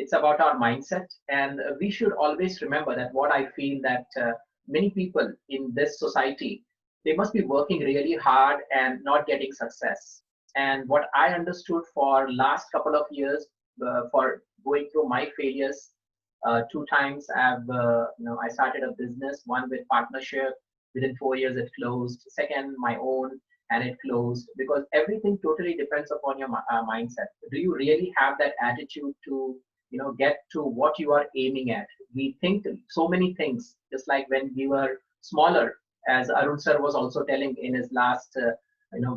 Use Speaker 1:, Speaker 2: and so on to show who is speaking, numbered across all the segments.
Speaker 1: It's about our mindset, and we should always remember that what I feel that many people in this society, they must be working really hard and not getting success. And what I understood for last couple of years, for going through my failures, two times I started a business, one with partnership. Within 4 years, it closed. Second, my own, and it closed, because everything totally depends upon your mindset. Do you really have that attitude to get to what you are aiming at? We think so many things, just like when we were smaller, as Arun sir was also telling in his last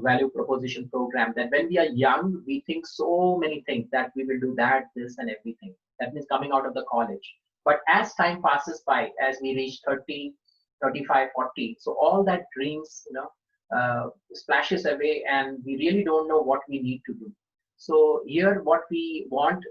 Speaker 1: value proposition program, that when we are young, we think so many things, that we will do that, this, and everything. That means coming out of the college. But as time passes by, as we reach 30, 35, 40, so all that dreams splashes away, and we really don't know what we need to do. So here, what we want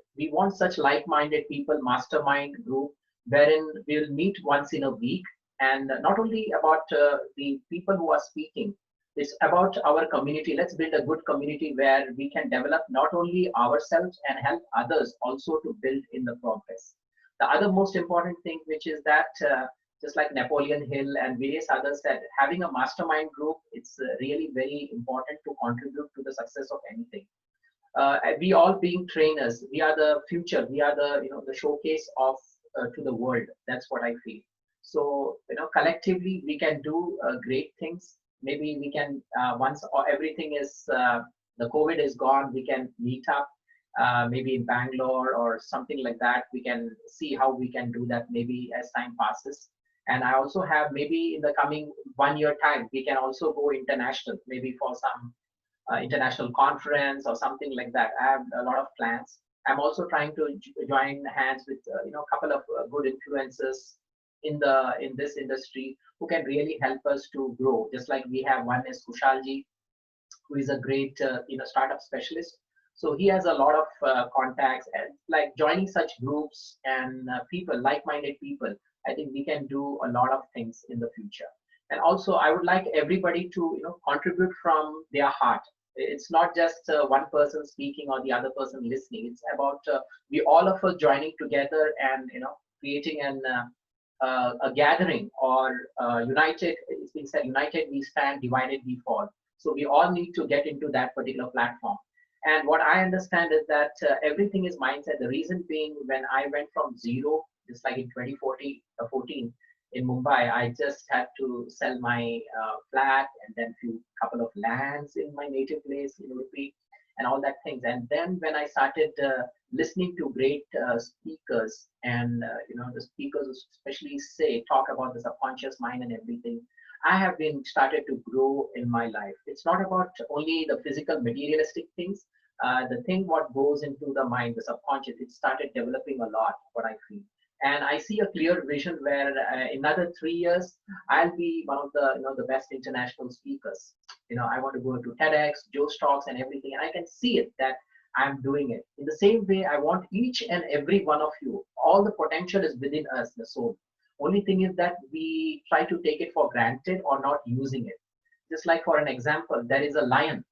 Speaker 1: such like-minded people, mastermind group, wherein we'll meet once in a week, and not only about the people who are speaking, it's about our community. Let's build a good community where we can develop not only ourselves and help others also to build in the progress. The other most important thing, which is that just like Napoleon Hill and various others said, having a mastermind group, it's really very important to contribute to the success of anything. We all being trainers, we are the future, we are the the showcase of to the world. That's what I feel. So collectively we can do great things. Maybe we can once everything is the COVID is gone, we can meet up maybe in Bangalore or something like that. We can see how we can do that maybe as time passes. And I also have, maybe in the coming 1 year time, we can also go international, maybe for some international conference or something like that. I have a lot of plans. I'm also trying to join hands with a couple of good influencers in this industry who can really help us to grow. Just like we have, one is Kushalji, who is a great startup specialist. So he has a lot of contacts, and like joining such groups and people, like-minded people, I think we can do a lot of things in the future. And also, I would like everybody to contribute from their heart. It's not just one person speaking or the other person listening. It's about we all of us joining together and creating a gathering, or united. It's been said, united we stand, divided we fall. So we all need to get into that particular platform. And what I understand is that everything is mindset. The reason being, when I went from zero, just like in 2014 in Mumbai, I just had to sell my flat and then couple of lands in my native place in Udupi and all that things. And then when I started listening to great speakers, and the speakers especially talk about the subconscious mind and everything, I have been started to grow in my life. It's not about only the physical materialistic things. The thing what goes into the mind, the subconscious, it started developing a lot, what I feel. And I see a clear vision where in another 3 years, I'll be one of the best international speakers. I want to go to TEDx, Joe Stocks, and everything, and I can see it that I'm doing it. In the same way, I want each and every one of you. All the potential is within us, the soul. Only thing is that we try to take it for granted or not using it. Just like, for an example, there is a lion,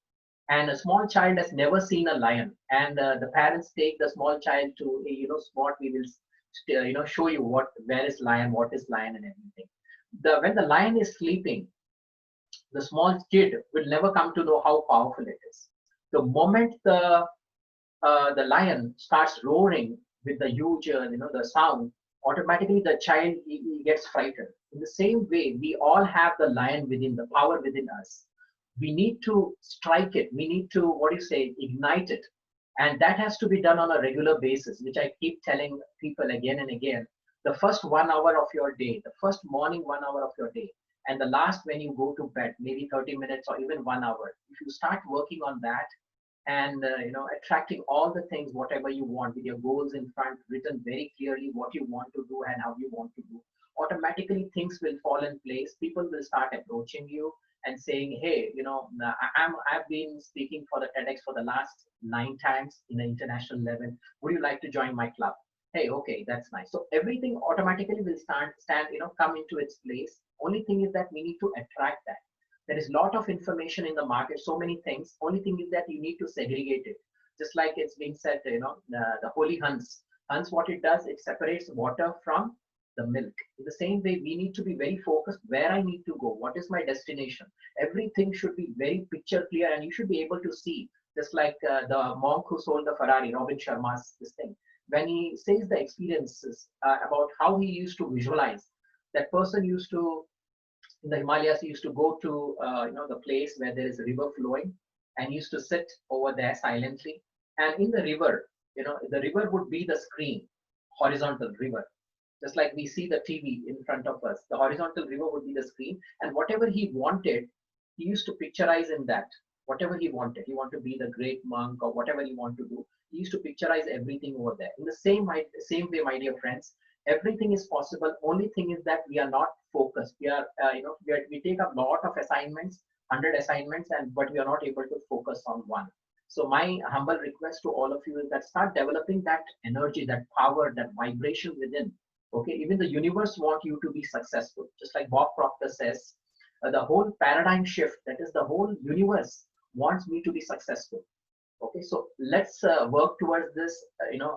Speaker 1: and a small child has never seen a lion, and the parents take the small child to spot. We will show you where is lion, what is lion, and everything. When the lion is sleeping, the small kid will never come to know how powerful it is. The moment the lion starts roaring with the huge the sound, automatically the child he gets frightened. In the same way, we all have the lion within, the power within us. We need to strike it. We need to, ignite it. And that has to be done on a regular basis, which I keep telling people again and again. The first 1 hour of your day, the first morning 1 hour of your day, and the last when you go to bed, maybe 30 minutes or even 1 hour. If you start working on that, and attracting all the things, whatever you want, with your goals in front, written very clearly what you want to do and how you want to do, automatically things will fall in place. People will start approaching you and saying, hey, I've been speaking for the TEDx for the last 9 times in the international level. Would you like to join my club? Hey, okay, that's nice. So everything automatically will come into its place. Only thing is that we need to attract that. There is a lot of information in the market, so many things. Only thing is that you need to segregate it. Just like it's being said, the holy hunts. Hence, what it does, it separates water from the milk. In the same way, we need to be very focused where I need to go, what is my destination. Everything should be very picture clear, and you should be able to see, just like the monk who sold the Ferrari, Robin Sharma's this thing. When he says the experiences about how he used to visualize, that person used to, in the Himalayas, he used to go to the place where there is a river flowing, and used to sit over there silently. And in the river, the river would be the screen, horizontal river, just like we see the TV in front of us. The horizontal river would be the screen, and whatever he wanted, he used to picturize in that. Whatever he wanted, he wanted to be the great monk or whatever he wanted to do. He used to picturize everything over there. In the same way, my dear friends, everything is possible. Only thing is that we are not focused. We are, we take a lot of assignments, 100 assignments, and but we are not able to focus on one. So my humble request to all of you is that start developing that energy, that power, that vibration within. Okay, even the universe want you to be successful. Just like Bob Proctor says, the whole paradigm shift, that is the whole universe wants me to be successful. Okay, so let's work towards this,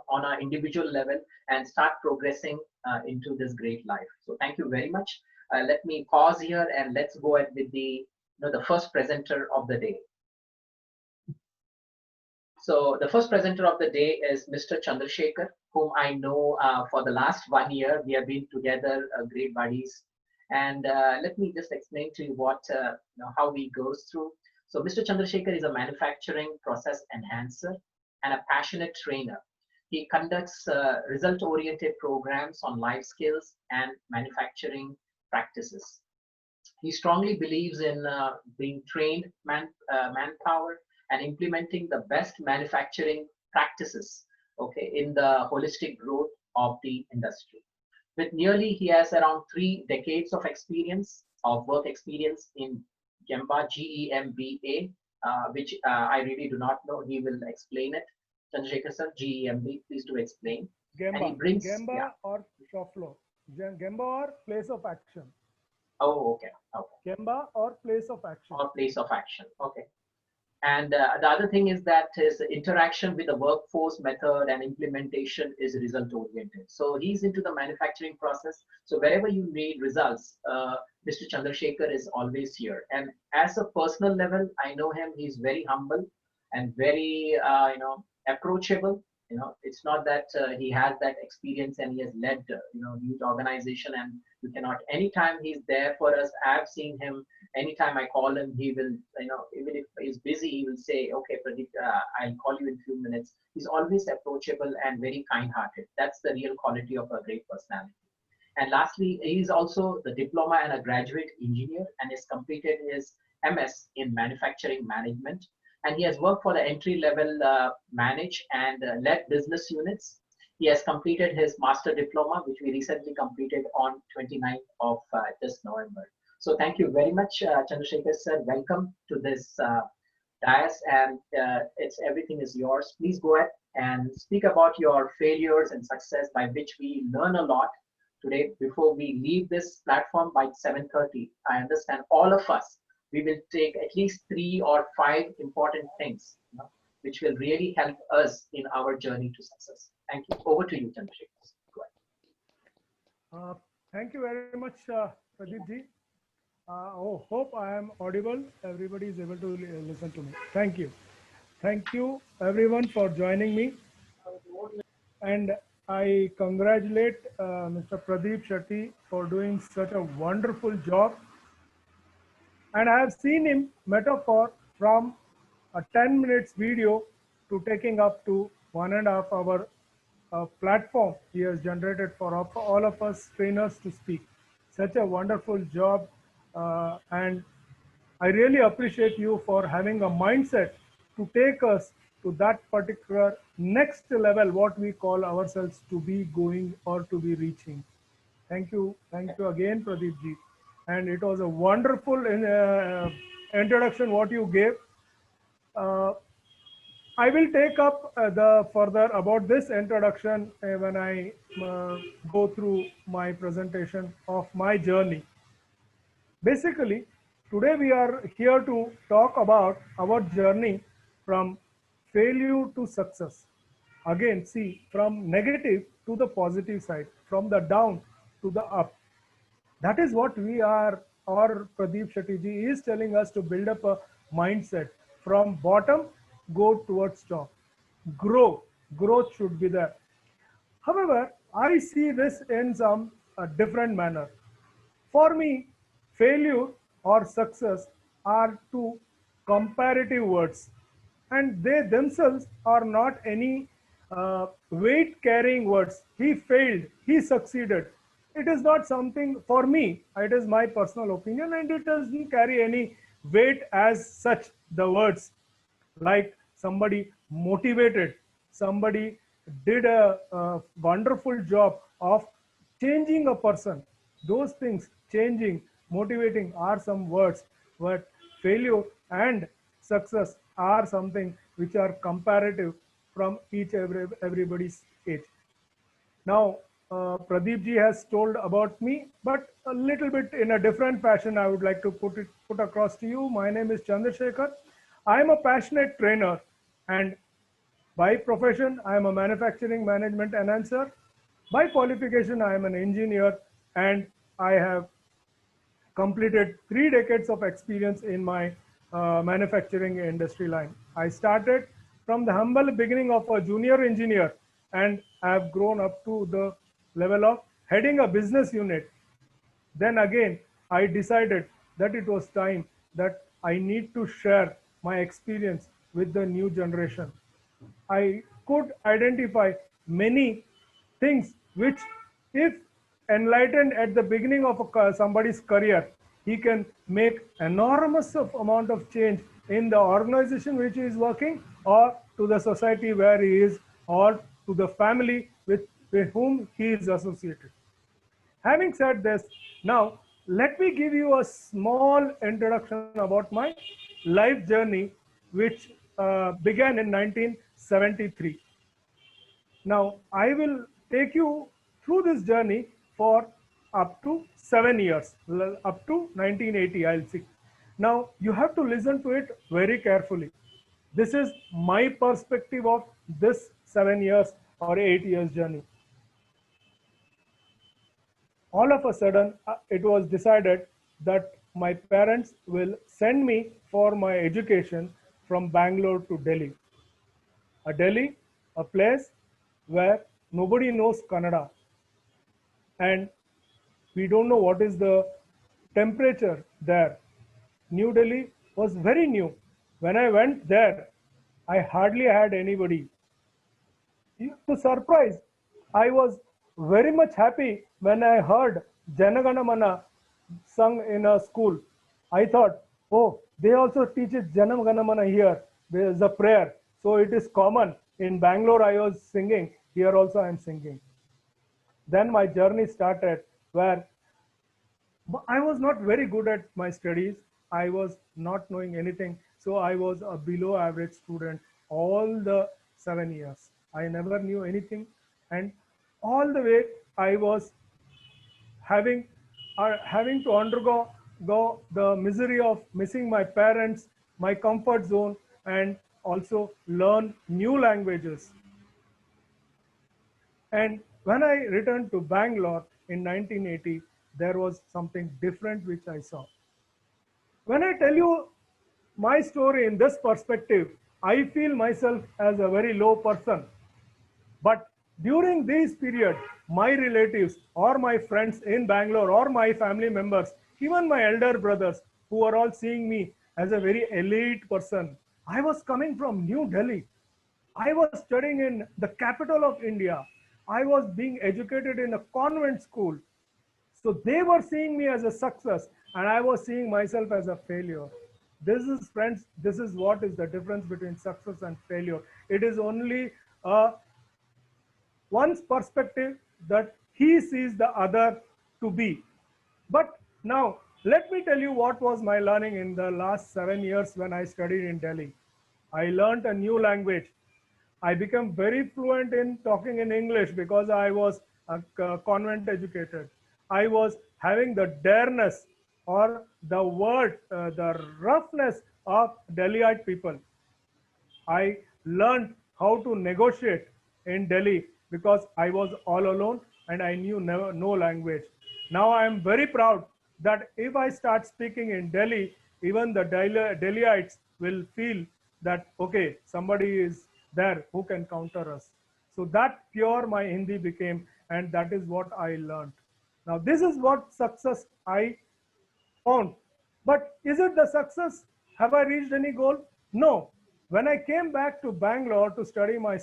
Speaker 1: on our individual level, and start progressing into this great life. So thank you very much. Let me pause here, and let's go ahead with the first presenter of the day. So the first presenter of the day is Mr. Chandra Shekarr, whom I know for the last 1 year. We have been together, great buddies. And let me just explain to you how we goes through. So Mr. Chandra Shekarr is a manufacturing process enhancer and a passionate trainer. He conducts result-oriented programs on life skills and manufacturing practices. He strongly believes in being trained manpower and implementing the best manufacturing practices, okay, in the holistic growth of the industry. With nearly, he has around 3 decades of work experience in Gemba, GEMBA, which I really do not know. He will explain it. Chandra Shekarr sir, GEMB, please do explain.
Speaker 2: Gemba,
Speaker 1: and he brings,
Speaker 2: Gemba
Speaker 1: yeah.
Speaker 2: or shop floor. Gemba or place of action.
Speaker 1: Oh, okay.
Speaker 2: Gemba or place of action.
Speaker 1: Or place of action, okay. And the other thing is that his interaction with the workforce method and implementation is result oriented. So he's into the manufacturing process. So wherever you need results, Mr. Chandra Shekarr is always here. And as a personal level, I know him. He's very humble and very, approachable. It's not that he has that experience and he has led, huge organization, and you cannot. Anytime he's there for us, I've seen him. Anytime I call him, he will, even if he's busy, he will say, okay, Pradeep, I'll call you in a few minutes. He's always approachable and very kind-hearted. That's the real quality of a great personality. And lastly, he's also the diploma and a graduate engineer, and has completed his MS in manufacturing management. And he has worked for the entry-level manage and led business units. He has completed his master diploma, which we recently completed on 29th of this November. So thank you very much, Chandra Shekarr sir. Welcome to this dais, and everything is yours. Please go ahead and speak about your failures and success, by which we learn a lot today. Before we leave this platform by 7:30, I understand all of us, we will take at least 3 or 5 important things, which will really help us in our journey to success. Thank you. Over to you, Chandra Shekarr. Go
Speaker 2: ahead. Thank you very much, Pradeep ji. Hope I am audible. Everybody is able to listen to me. Thank you. Thank you everyone for joining me. And I congratulate Mr. Pradeep Shetty for doing such a wonderful job. And I have seen him metaphor from a 10 minutes video to taking up to 1.5 hour platform he has generated for all of us trainers to speak. Such a wonderful job, and I really appreciate you for having a mindset to take us to that particular next level, what we call ourselves to be going or to be reaching. Thank you again, Pradeep ji. And it was a wonderful introduction what you gave. I will take up the further about this introduction when I go through my presentation of my journey. Basically, today we are here to talk about our journey from failure to success. Again, see, from negative to the positive side, from the down to the up. That is what we are, or Pradeep Shetty is telling us to build up a mindset from bottom, go towards top. Grow, growth should be there. However, I see this in some different manner. For me, failure or success are two comparative words, and they themselves are not any weight carrying words. He failed, he succeeded. It is not something for me, it is my personal opinion, and it doesn't carry any weight as such. The words like somebody motivated, somebody did a wonderful job of changing a person. Those things, changing, motivating, are some words, but failure and success are something which are comparative from everybody's age. Now, Pradeep ji has told about me, but a little bit in a different fashion, I would like to put across to you. My name is Chandra Shekarr. I am a passionate trainer, and by profession, I am a manufacturing management enhancer. By qualification, I am an engineer, and I have completed 3 decades of experience in my manufacturing industry line. I started from the humble beginning of a junior engineer, and I have grown up to the level of heading a business unit. Then again, I decided that it was time that I need to share my experience with the new generation. I could identify many things which, if enlightened at the beginning of somebody's career, he can make enormous amount of change in the organization which he is working, or to the society where he is, or to the family with whom he is associated. Having said this, now let me give you a small introduction about my life journey, which began in 1973. Now, I will take you through this journey for up to 7 years, up to 1980, I'll see. Now, you have to listen to it very carefully. This is my perspective of this 7 years or 8 years journey. All of a sudden, it was decided that my parents will send me for my education from Bangalore to Delhi. Delhi, a place where nobody knows Kannada, and we don't know what is the temperature there. New Delhi was very new. When I went there, I hardly had anybody. To surprise, I was very much happy when I heard Janagana Mana sung in a school. I thought, oh, they also teach it Janagana Mana here. There is a prayer. So it is common. In Bangalore, I was singing. Here also I am singing. Then my journey started, where I was not very good at my studies. I was not knowing anything. So I was a below average student all the 7 years. I never knew anything. And all the way I was having having to undergo the misery of missing my parents, my comfort zone, and also learn new languages. And when I returned to Bangalore in 1980, there was something different which I saw. When I tell you my story in this perspective, I feel myself as a very low person. But during this period, my relatives or my friends in Bangalore or my family members, even my elder brothers, who are all seeing me as a very elite person, I was coming from New Delhi. I was studying in the capital of India. I was being educated in a convent school. So they were seeing me as a success, and I was seeing myself as a failure. This is, friends, this is what is the difference between success and failure. It is only one's perspective that he sees the other to be. But now, let me tell you what was my learning in the last 7 years when I studied in Delhi. I learned a new language. I became very fluent in talking in English because I was a convent educated. I was having the dareness, or the word, the roughness of Delhiite people. I learned how to negotiate. in Delhi because I was all alone and I knew no language. Now I am very proud that if I start speaking in Delhi, even the Delhiites will feel that, okay, somebody is there who can counter us. So that pure my Hindi became, and that is what I learned. Now, this is what success I found. But is it the success? Have I reached any goal? No. When I came back to Bangalore to study my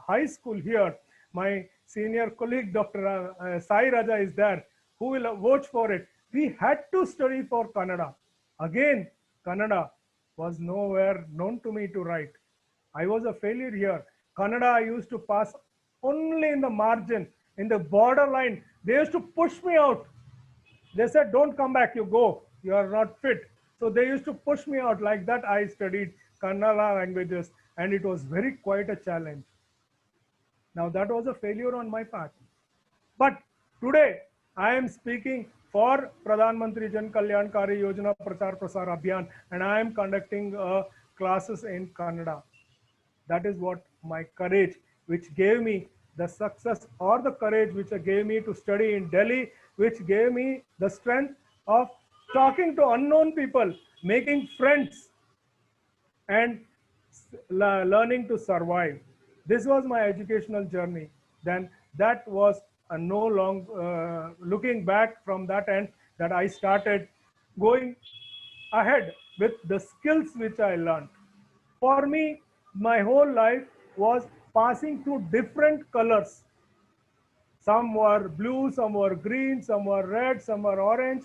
Speaker 2: high school here, my senior colleague, Dr. Sai Raja, is there, who will vouch for it. We had to study for Kannada. Again, Kannada was nowhere known to me to write. I was a failure here. Kannada, I used to pass only in the margin, in the borderline. They used to push me out. They said, don't come back, you go, you are not fit. So they used to push me out. Like that, I studied Kannada languages, and it was very quite a challenge. Now, that was a failure on my part. But today, I am speaking for Pradhan Mantri Jan Kalyankari Yojana Prachar Prasar Abhiyan, and I am conducting classes in Kannada. That is what my courage, which gave me the success, or the courage which gave me to study in Delhi, which gave me the strength of talking to unknown people, making friends, and learning to survive. This was my educational journey. Then that was a no long looking back from that end, that I started going ahead with the skills which I learned. For me, my whole life was passing through different colors. Some were blue, some were green, some were red, some were orange,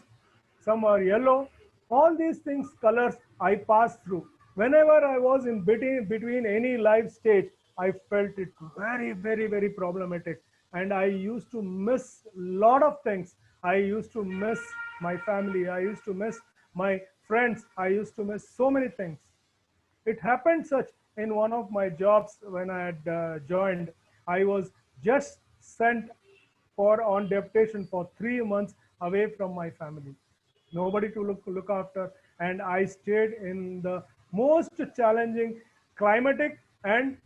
Speaker 2: some were yellow. All these things, colors, I passed through. Whenever I was in between any life stage, I felt it very problematic. And I used to miss a lot of things. I used to miss my family. I used to miss my friends. I used to miss so many things. It happened such in one of my jobs when I had joined. I was just sent for on deputation for 3 months away from my family. Nobody to look after, and I stayed in the most challenging climatic and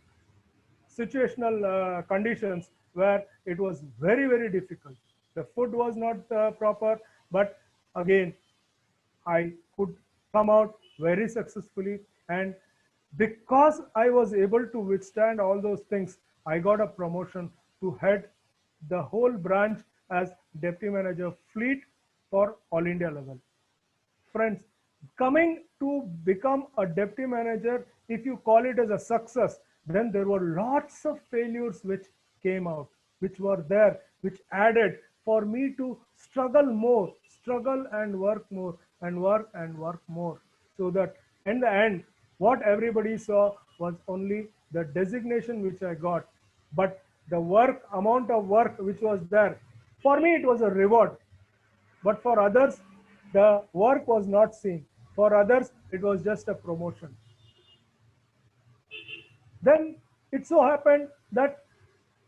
Speaker 2: situational conditions where it was very difficult. The food was not proper, but again, I could come out very successfully. And because I was able to withstand all those things, I got a promotion to head the whole branch as deputy manager fleet for all India level. Friends, coming to become a deputy manager, if you call it as a success, then there were lots of failures which came out, which were there, which added for me to struggle more, struggle and work more, and work more. So that in the end, what everybody saw was only the designation which I got. But the work, amount of work which was there, for me it was a reward. But for others, the work was not seen. For others, it was just a promotion. Then it so happened that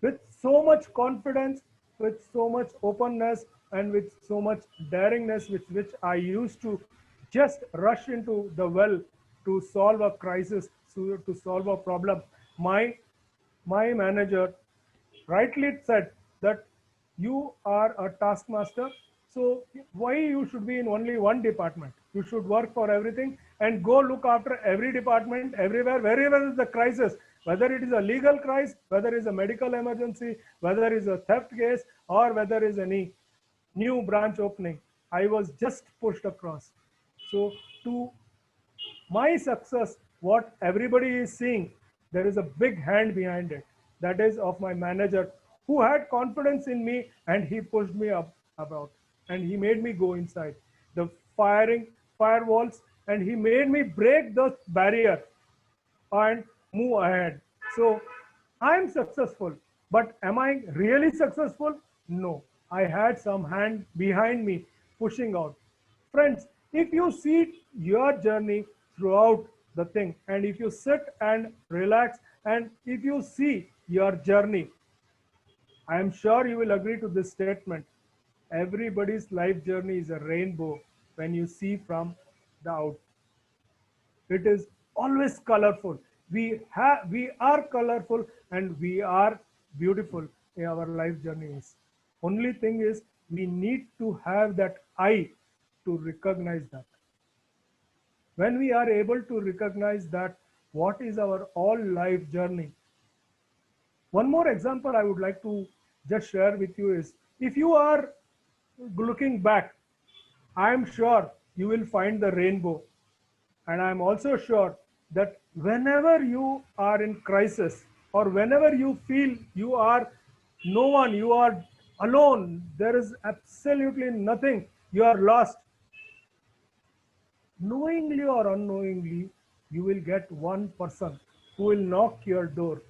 Speaker 2: with so much confidence, with so much openness, and with so much daringness, with which I used to just rush into the well to solve a crisis, to solve a problem, my manager rightly said that you are a taskmaster, so why you should be in only one department? You should work for everything and go look after every department everywhere, wherever is the crisis, whether it is a legal crisis, whether it is a medical emergency, whether it is a theft case, or whether it is any new branch opening. I was just pushed across. So to my success, what everybody is seeing, there is a big hand behind it. That is of my manager, who had confidence in me, and he pushed me up about, and he made me go inside the firewalls, and he made me break the barrier and move ahead. So I'm successful, but am I really successful? No, I had some hand behind me pushing out. Friends, if you see your journey throughout the thing, and if you sit and relax, and if you see your journey, I am sure you will agree to this statement. Everybody's life journey is a rainbow when you see from the out. It is always colorful. we are colorful and we are beautiful in our life journeys. Only thing is we need to have that eye to recognize that. When we are able to recognize that what is our all life journey. One more example I would like to just share with you is, if you are looking back, I am sure you will find the rainbow. And I am also sure that whenever you are in crisis or whenever you feel you are no one, you are alone, there is absolutely nothing, you are lost, knowingly or unknowingly, you will get one person who will knock your door,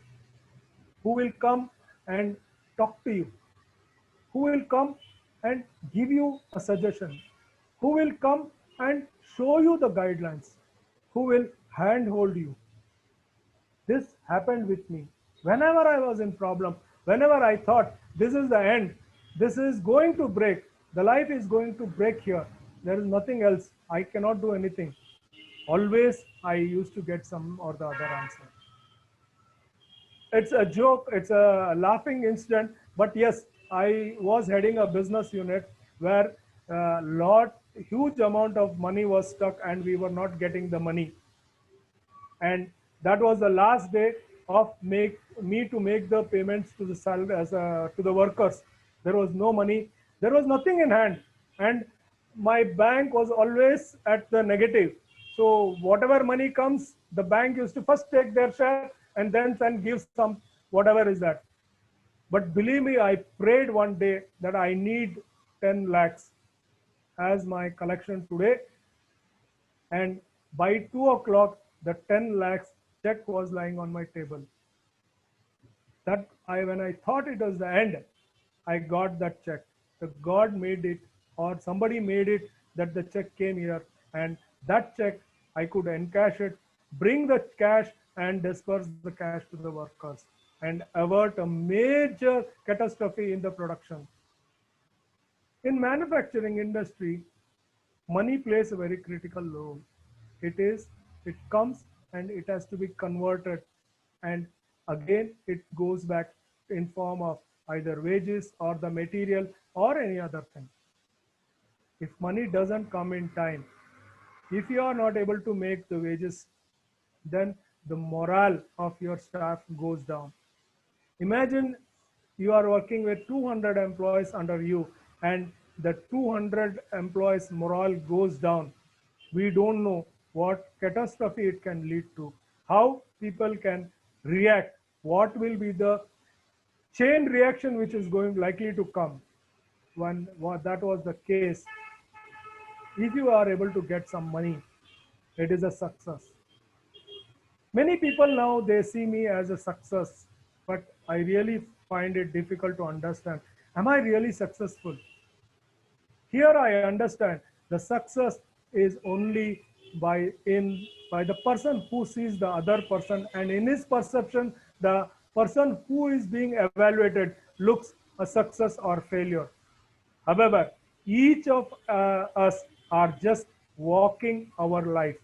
Speaker 2: who will come and talk to you, who will come and give you a suggestion, who will come and show you the guidelines, who will handhold you. This happened with me. Whenever I was in problem, whenever I thought this is the end, this is going to break, the life is going to break here, there is nothing else, I cannot do anything. Always I used to get some or the other answer. It's a joke, it's a laughing incident, but yes, I was heading a business unit where huge amount of money was stuck and we were not getting the money. And that was the last day of make me to make the payments to the to the workers. There was no money, there was nothing in hand, and my bank was always at the negative. So whatever money comes, the bank used to first take their share and then give some whatever is that. But believe me, I prayed one day that I need 10 lakhs as my collection today, and by 2 o'clock the 10 lakhs check was lying on my table. That I when I thought it was the end, I got that check. The God made it, or somebody made it, that the check came here, and that check I could encash it, bring the cash and disperse the cash to the workers and avert a major catastrophe in the production. In manufacturing industry, money plays a very critical role. It comes and it has to be converted, and again it goes back in form of either wages or the material or any other thing. If money doesn't come in time, if you are not able to make the wages, then the morale of your staff goes down. Imagine you are working with 200 employees under you, and the 200 employees morale goes down. We don't know what catastrophe it can lead to, how people can react, what will be the chain reaction which is going likely to come. When that was the case, if you are able to get some money, it is a success. Many people now, they see me as a success, but I really find it difficult to understand. Am I really successful? Here I understand the success is only by the person who sees the other person, and in his perception, the person who is being evaluated looks a success or failure. However, each of us are just walking our life,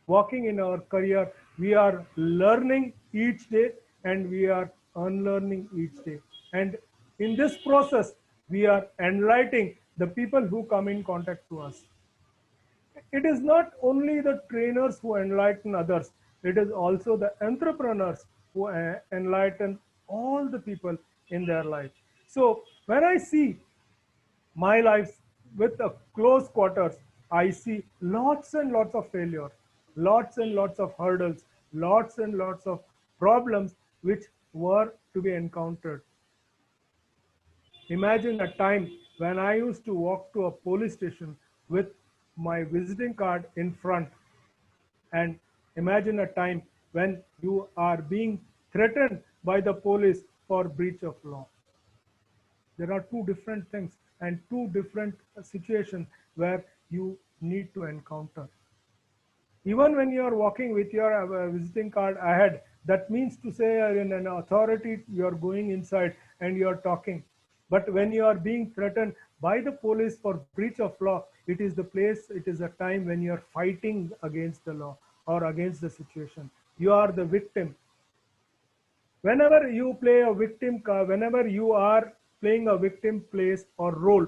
Speaker 2: walking in our career. We are learning each day and we are unlearning each day. And in this process, we are enlightening the people who come in contact to us. It is not only the trainers who enlighten others, it is also the entrepreneurs who enlighten all the people in their life. So when I see my life with a close quarters, I see lots and lots of failure, lots and lots of hurdles, lots and lots of problems which were to be encountered. Imagine a time when I used to walk to a police station with my visiting card in front, and imagine a time when you are being threatened by the police for breach of law. There are two different things and two different situations where you need to encounter. Even when you are walking with your visiting card ahead, that means to say you're in an authority, you are going inside and you are talking. But when you are being threatened by the police for breach of law, it is a time when you are fighting against the law or against the situation. You are the victim. Whenever you play a victim card, whenever you are playing a victim place or role,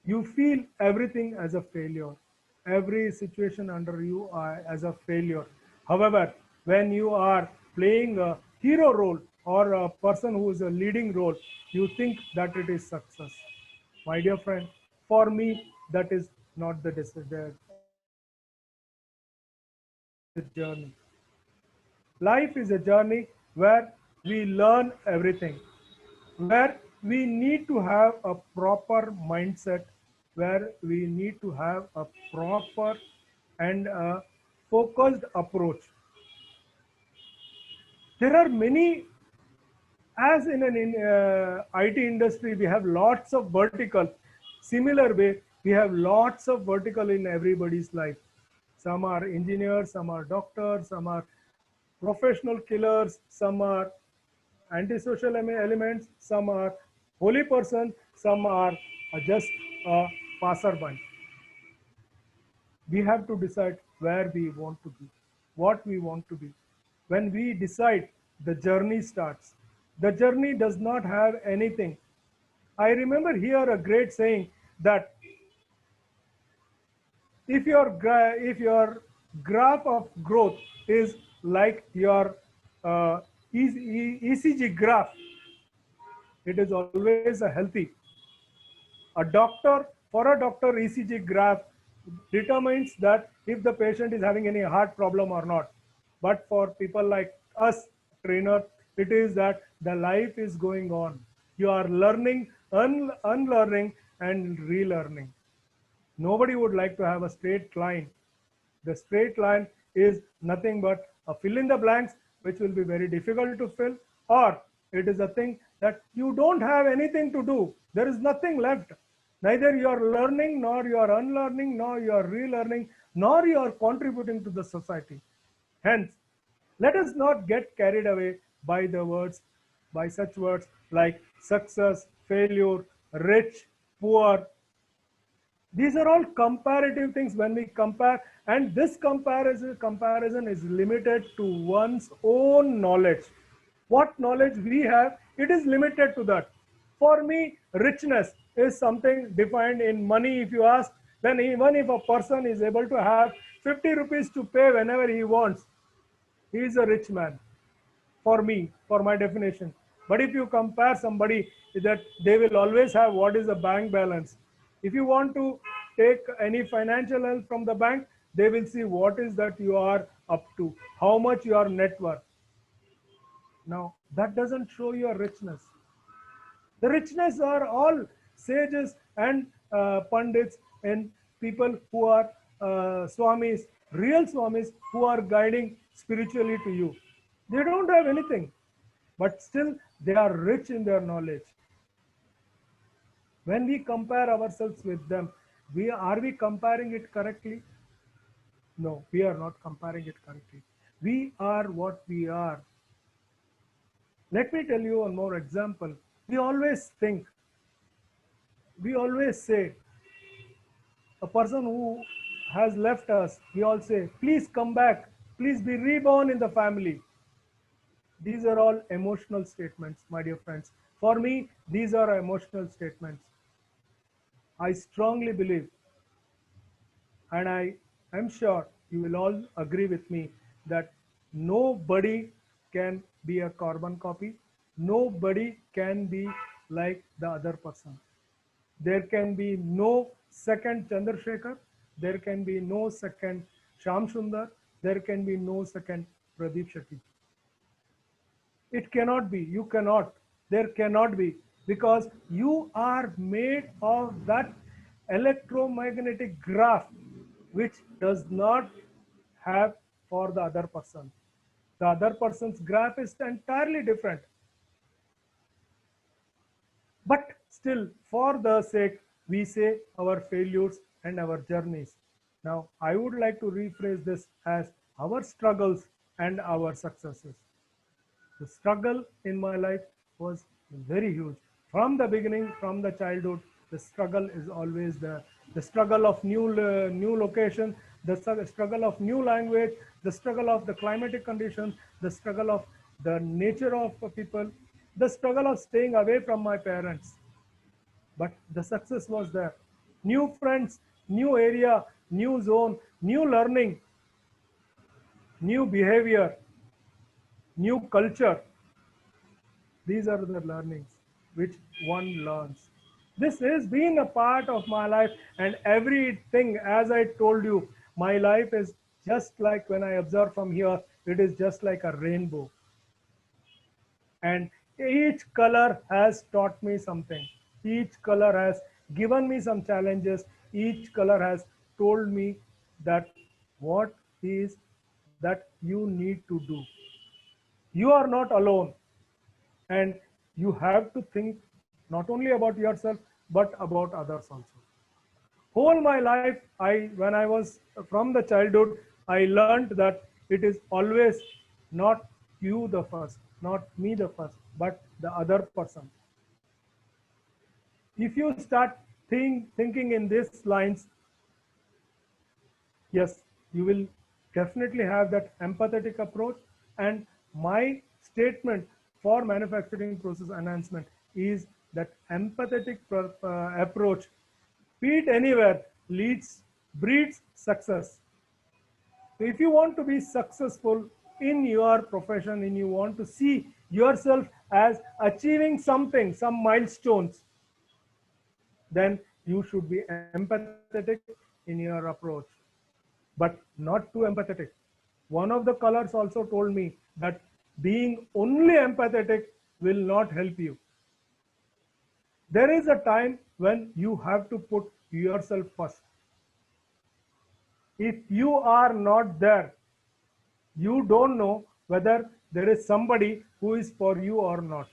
Speaker 2: you feel everything as a failure. Every situation under you are as a failure. However, when you are playing a hero role or a person who is a leading role, you think that it is success. My dear friend, for me, that is not the decision. Life is a journey. Life is a journey where we learn everything, where we need to have a proper mindset, where we need to have a proper and a focused approach. There are many, as in an IT industry, we have lots of vertical. Similar way, we have lots of vertical in everybody's life. Some are engineers, some are doctors, some are professional killers, some are antisocial elements, some are holy person, some are just a passerby. We have to decide where we want to be, what we want to be. When we decide, the journey starts. The journey does not have anything. I remember here a great saying that if your graph of growth is like your ECG graph, it is always a healthy. For a doctor, ECG graph determines that if the patient is having any heart problem or not. But for people like us, trainer, it is that the life is going on. You are learning, unlearning, and relearning. Nobody would like to have a straight line. The straight line is nothing but a fill in the blanks, which will be very difficult to fill, or it is a thing that you don't have anything to do. There is nothing left. Neither you are learning, nor you are unlearning, nor you are relearning, nor you are contributing to the society. Hence, let us not get carried away by the words, by such words like success, failure, rich, poor. These are all comparative things when we compare, and this comparison is limited to one's own knowledge. What knowledge we have, it is limited to that. For me, richness is something defined in money. If you ask, then even if a person is able to have 50 rupees to pay whenever he wants, he is a rich man for me, for my definition. But if you compare somebody, that they will always have what is the bank balance. If you want to take any financial help from the bank, they will see what is that you are up to, how much your net worth. Now, that doesn't show your richness. The richness are all sages and pundits and people who are swamis, real swamis who are guiding spiritually to you. They don't have anything, but still they are rich in their knowledge. When we compare ourselves with them, we comparing it correctly? No, we are not comparing it correctly. We are what we are. Let me tell you one more example. We always think, we always say, a person who has left us, we all say, please come back, please be reborn in the family. These are all emotional statements, my dear friends. For me, these are emotional statements. I strongly believe, and I am sure you will all agree with me, that nobody can be a carbon copy. Nobody can be like the other person. There can be no second Chandra Shekarr. There can be no second Sham Sundar. There can be no second Pradeep Shetty. It cannot be. You cannot. There cannot be. Because you are made of that electromagnetic graph which does not have for the other person. The other person's graph is entirely different. But still, for the sake, we say our failures and our journeys. Now, I would like to rephrase this as our struggles and our successes. The struggle in my life was very huge. From the beginning, from the childhood, the struggle is always there. The struggle of new location, the struggle of new language, the struggle of the climatic conditions, the struggle of the nature of people, the struggle of staying away from my parents. But the success was there. New friends, new area, new zone, new learning, new behavior, new culture. These are the learnings which one learns. This has been a part of my life, and everything, as I told you, my life is just like when I observe from here, it is just like a rainbow. And each color has taught me something. Each color has given me some challenges. Each color has told me that what is that you need to do. You are not alone, and you have to think not only about yourself but about others also. Whole my life, when I was from the childhood, I learned that it is always not you the first, not me the first, but the other person. If you start thinking in these lines, yes, you will definitely have that empathetic approach. And my statement for manufacturing process enhancement is that empathetic approach, be it anywhere, breeds success. So if you want to be successful in your profession and you want to see yourself as achieving something, some milestones, then you should be empathetic in your approach, but not too empathetic. One of the colors also told me that being only empathetic will not help you. There is a time when you have to put yourself first. If you are not there, you don't know whether there is somebody who is for you or not.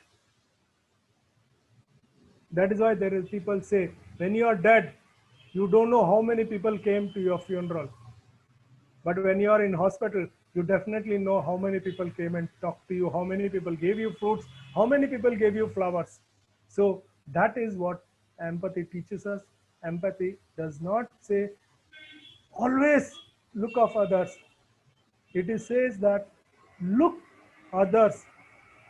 Speaker 2: That is why there is people say, when you are dead, you don't know how many people came to your funeral. But when you are in hospital, you definitely know how many people came and talked to you, how many people gave you fruits, how many people gave you flowers. So that is what empathy teaches us. Empathy does not say always look of others. It says that look others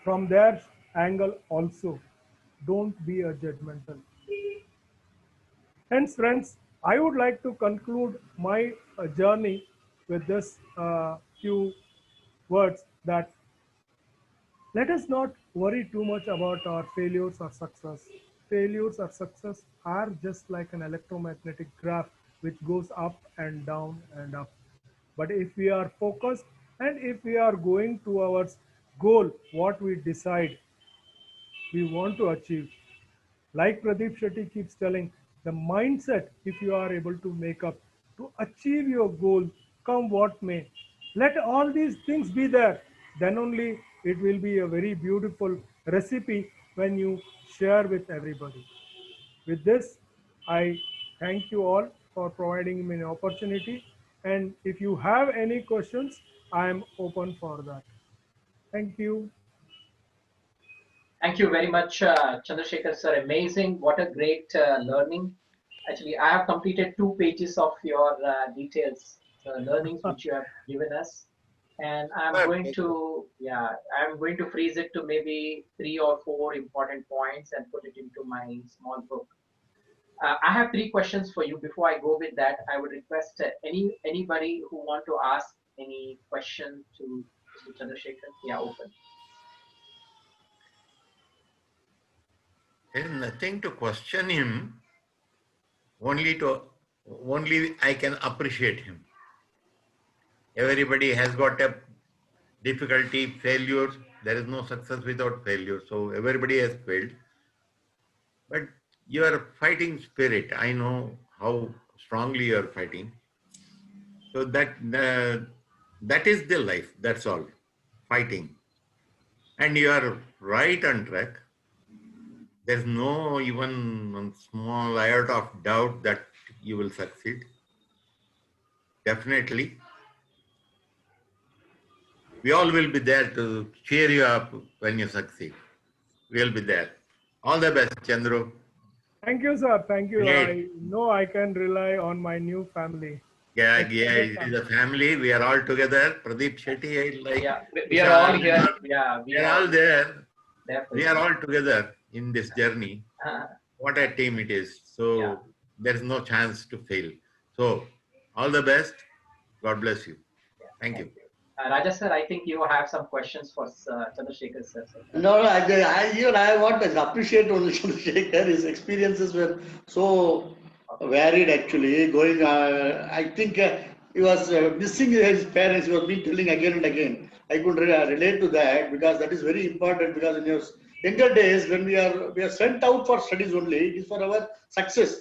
Speaker 2: from their angle also. Don't be a judgmental. Hence, friends, I would like to conclude my journey with this few words that let us not worry too much about our failures or success. Failures or success are just like an electromagnetic graph which goes up and down and up. But if we are focused and if we are going towards goal, what we decide we want to achieve, like Pradeep Shetty keeps telling, the mindset, if you are able to make up to achieve your goal, come what may, let all these things be there. Then only it will be a very beautiful recipe when you share with everybody. With this, I thank you all for providing me an opportunity. And if you have any questions, I am open for that. Thank you.
Speaker 1: Thank you very much, Chandrasekhar sir. Amazing. What a great learning. Actually, I have completed 2 pages of your details, learnings which you have given us. And I'm going to, yeah, I'm going to freeze it to maybe 3 or 4 important points and put it into my small book. I have 3 questions for you. Before I go with that, I would request anybody who want to ask any question to Mr. Chandrasekhar. Yeah, open.
Speaker 3: There is nothing to question him, only I can appreciate him. Everybody has got a difficulty, failures. There is no success without failure. So everybody has failed. But your fighting spirit, I know how strongly you are fighting. So that is the life. That's all. Fighting. And you are right on track. There's no even one small iota of doubt that you will succeed. Definitely. We all will be there to cheer you up when you succeed. We'll be there. All the best, Chandru.
Speaker 2: Thank you, sir. Thank you.
Speaker 3: Great.
Speaker 2: I know I can rely on my new family.
Speaker 3: Yeah, yeah,
Speaker 2: extended
Speaker 3: it is a
Speaker 2: family.
Speaker 3: family. We are all together. Pradeep Shetty, like
Speaker 1: Yeah, we are all
Speaker 3: Vishal,
Speaker 1: here. Yeah,
Speaker 3: we are all there.
Speaker 1: there for
Speaker 3: We
Speaker 1: you.
Speaker 3: are all together in this journey. What a team it is.
Speaker 1: Yeah,
Speaker 3: So there is no chance to fail. So all the best. God bless you.
Speaker 1: yeah.
Speaker 3: Thank
Speaker 1: Thank
Speaker 3: you.
Speaker 1: you. Raja sir, I think you have some questions for Chandrasekhar sir.
Speaker 4: No, no, even I want to appreciate only Shekhar. His experiences were so
Speaker 1: Okay.
Speaker 4: varied actually. Going, I think he was missing his parents. He was being telling again and again. I could relate to that because that is very important. Because in your younger days, when we are sent out for studies only, it is for our success.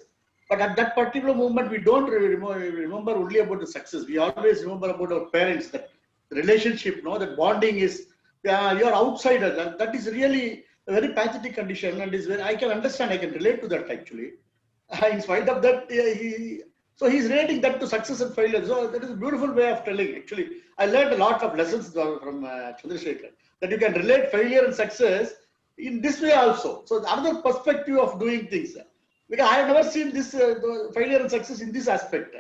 Speaker 4: But at that particular moment, we don't remember only about the success. We always remember about our parents. That relationship, no, that bonding is. You're outsider. That is really a very pathetic condition, and is very. I can understand. I can relate to that actually. In spite of that, he's relating that to success and failure. So that is a beautiful way of telling. Actually, I learned a lot of lessons from Chandra Shekarr, that you can relate failure and success in this way also. So another perspective of doing things. Because I have never seen this failure and success in this aspect.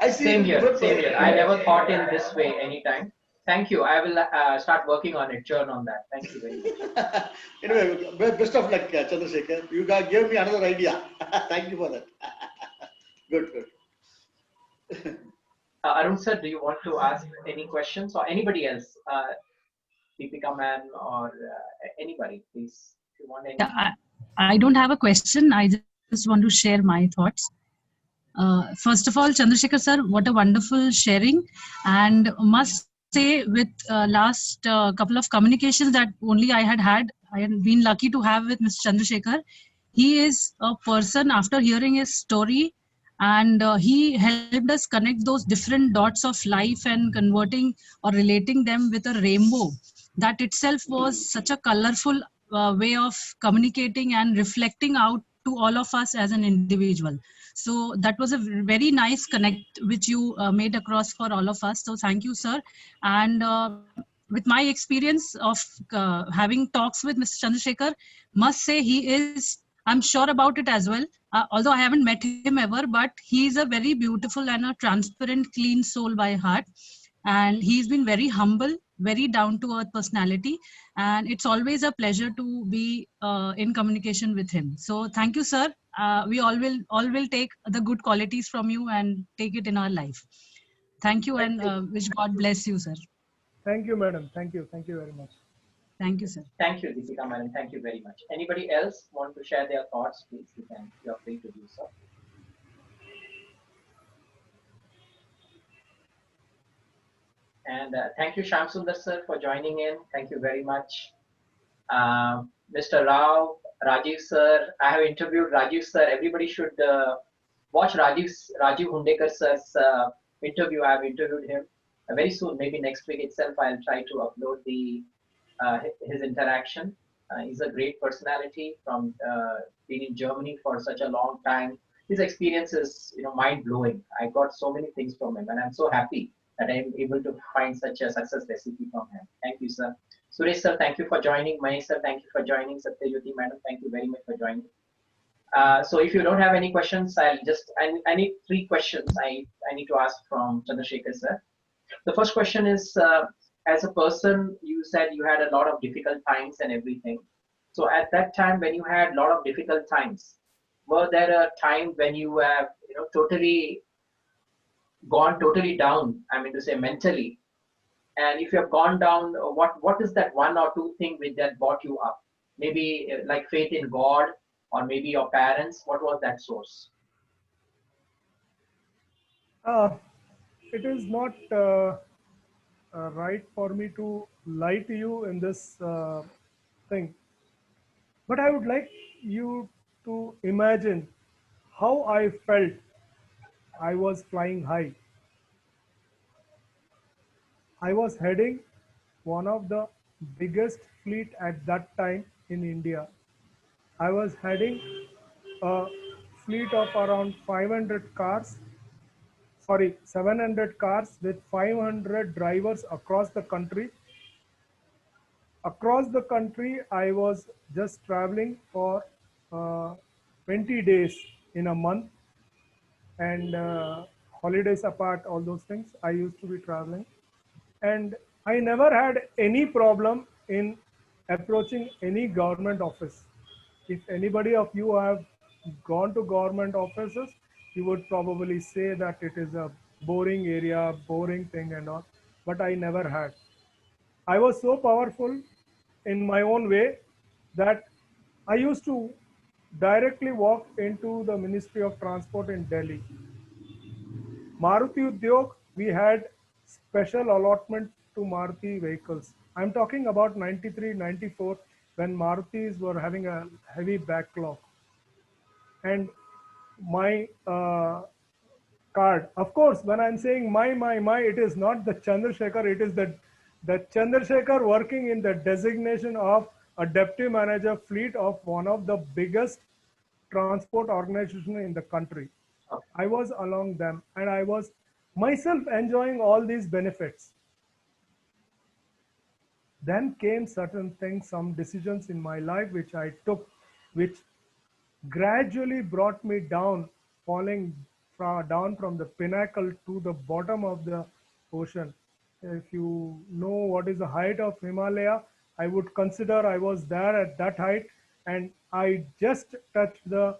Speaker 4: I see it
Speaker 1: Same
Speaker 4: in
Speaker 1: here,
Speaker 4: different
Speaker 1: same here. I
Speaker 4: perspectives.
Speaker 1: never thought in this way anytime. Thank you. I will start working on it, churn on that. Thank you very much.
Speaker 4: Anyway, best of luck, Chandra Shekarr. You gave me another idea. Thank you for that. Good, good.
Speaker 1: Arun sir, do you want to ask any questions or anybody else? Deepika ma'am or anybody, please. If you want any.
Speaker 5: Yeah, I don't have a question. I just want to share my thoughts. First of all, Chandrasekhar sir, what a wonderful sharing, and must say with last couple of communications that only I had been lucky to have with Mr. Chandrasekhar. He is a person after hearing his story, and he helped us connect those different dots of life and converting or relating them with a rainbow. That itself was such a colorful way of communicating and reflecting out to all of us as an individual. So that was a very nice connect which you made across for all of us. So thank you, sir. And with my experience of having talks with Mr. Chandrasekhar, must say he is. I'm sure about it as well. Although I haven't met him ever, but he is a very beautiful and a transparent, clean soul by heart. And he's been very humble, very down to earth personality, and it's always a pleasure to be in communication with him. So thank you, sir. We all will take the good qualities from you and take it in our life. Thank you,
Speaker 1: Thank
Speaker 5: and
Speaker 1: you.
Speaker 5: wish God bless you, sir.
Speaker 2: Thank you, madam. Thank you. Thank you very much.
Speaker 5: Thank you, sir.
Speaker 1: Thank you, Deepika madam. Thank you very much. Anybody else want to share their thoughts, please? You're free to do so. And thank you, Shyam Sundar sir, for joining in. Thank you very much. Mr. Rao, Rajiv sir. I have interviewed Rajiv sir. Everybody should watch Rajiv Hundekar sir's interview. I have interviewed him very soon, maybe next week itself. I'll try to upload his interaction. He's a great personality from being in Germany for such a long time. His experience is, mind blowing. I got so many things from him, and I'm so happy that I'm able to find such a success recipe from him. Thank you, sir. Suresh sir, thank you for joining. Mahesh sir, thank you for joining. Satyajyoti madam, thank you very much for joining. So if you don't have any questions, I need three questions I need to ask from Chandrasekhar sir. The first question is, as a person, you said you had a lot of difficult times and everything. So at that time, when you had a lot of difficult times, were there a time when you have, totally gone totally down? I mean to say mentally. And if you have gone down, what is that one or two thing which that brought you up? Maybe like faith in God, or maybe your parents. What was that source?
Speaker 2: Uh, it is not right for me to lie to you in this thing, but I would like you to imagine how I felt. I was flying high. I was heading one of the biggest fleet at that time in India. I was heading a fleet of around 500 cars, sorry, 700 cars with 500 drivers across the country. Across the country, I was just traveling for uh, 20 days in a month, and holidays apart, all those things, I used to be traveling. And I never had any problem in approaching any government office. If anybody of you have gone to government offices, you would probably say that it is a boring area, boring thing and all. But I never had. I was so powerful in my own way that I used to directly walk into the Ministry of Transport in Delhi. Maruti Udyog, we had special allotment to Maruti vehicles. I'm talking about 93, 94 when Marutis were having a heavy backlog. And my card, of course, when I'm saying my, it is not the Chandra Shekarr, it is the Chandra Shekarr working in the designation of a deputy manager fleet of one of the biggest transport organization in the country.
Speaker 1: Okay.
Speaker 2: I was along them and I was myself enjoying all these benefits. Then came certain things, some decisions in my life which I took, which gradually brought me down, falling down from the pinnacle to the bottom of the ocean. If you know what is the height of Himalaya, I would consider I was there at that height, and I just touched the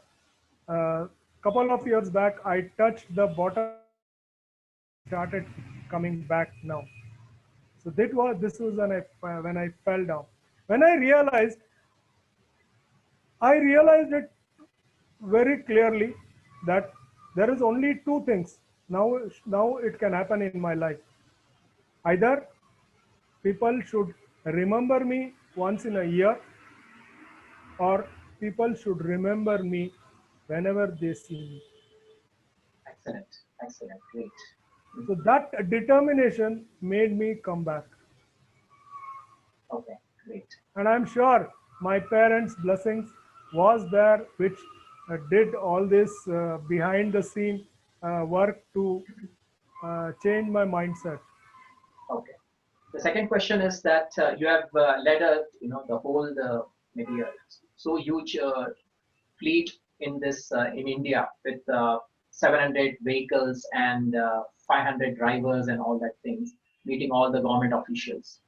Speaker 2: couple of years back, I touched the bottom of the Himalaya and I started coming back now. So this was when I fell down. When I realized it very clearly that there is only two things now it can happen in my life. Either people should remember me once in a year, or people should remember me whenever they see me.
Speaker 1: Excellent. Excellent. Great.
Speaker 2: So that determination made me come back.
Speaker 1: Okay. Great.
Speaker 2: And I'm sure my parents' blessings was there, which did all this behind the scene work to change my mindset.
Speaker 1: Okay. The second question is that you have led the whole, maybe a so huge fleet in in India with 700 vehicles and 500 drivers and all that things, meeting all the government officials.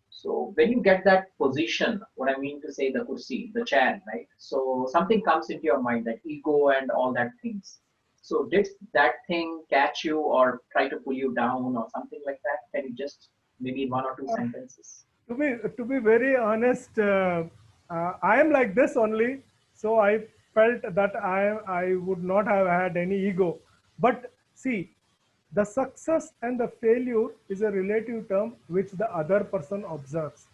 Speaker 1: So when you get that position, what I mean to say, the kursi, the chair, right? So something comes into your mind, that ego and all that things. So did that thing catch you or try to pull you down or something like that? Can you just maybe in one or two sentences?
Speaker 2: To be very honest, I am like this only. So I felt that I would not have had any ego. But see, the success and the failure is a relative term which the other person observes.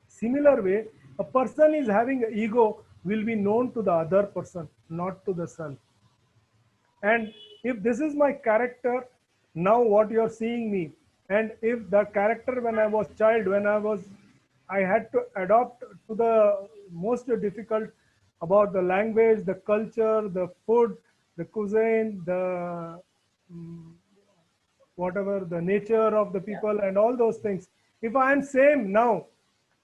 Speaker 2: Similar way, a person is having an ego will be known to the other person, not to the self. And if this is my character, now what you're seeing me, and if the character when I was child, I had to adopt to the most difficult about the language, the culture, the food, the cuisine, the whatever the nature of the
Speaker 1: Yeah.
Speaker 2: people and all those things. If I am same now,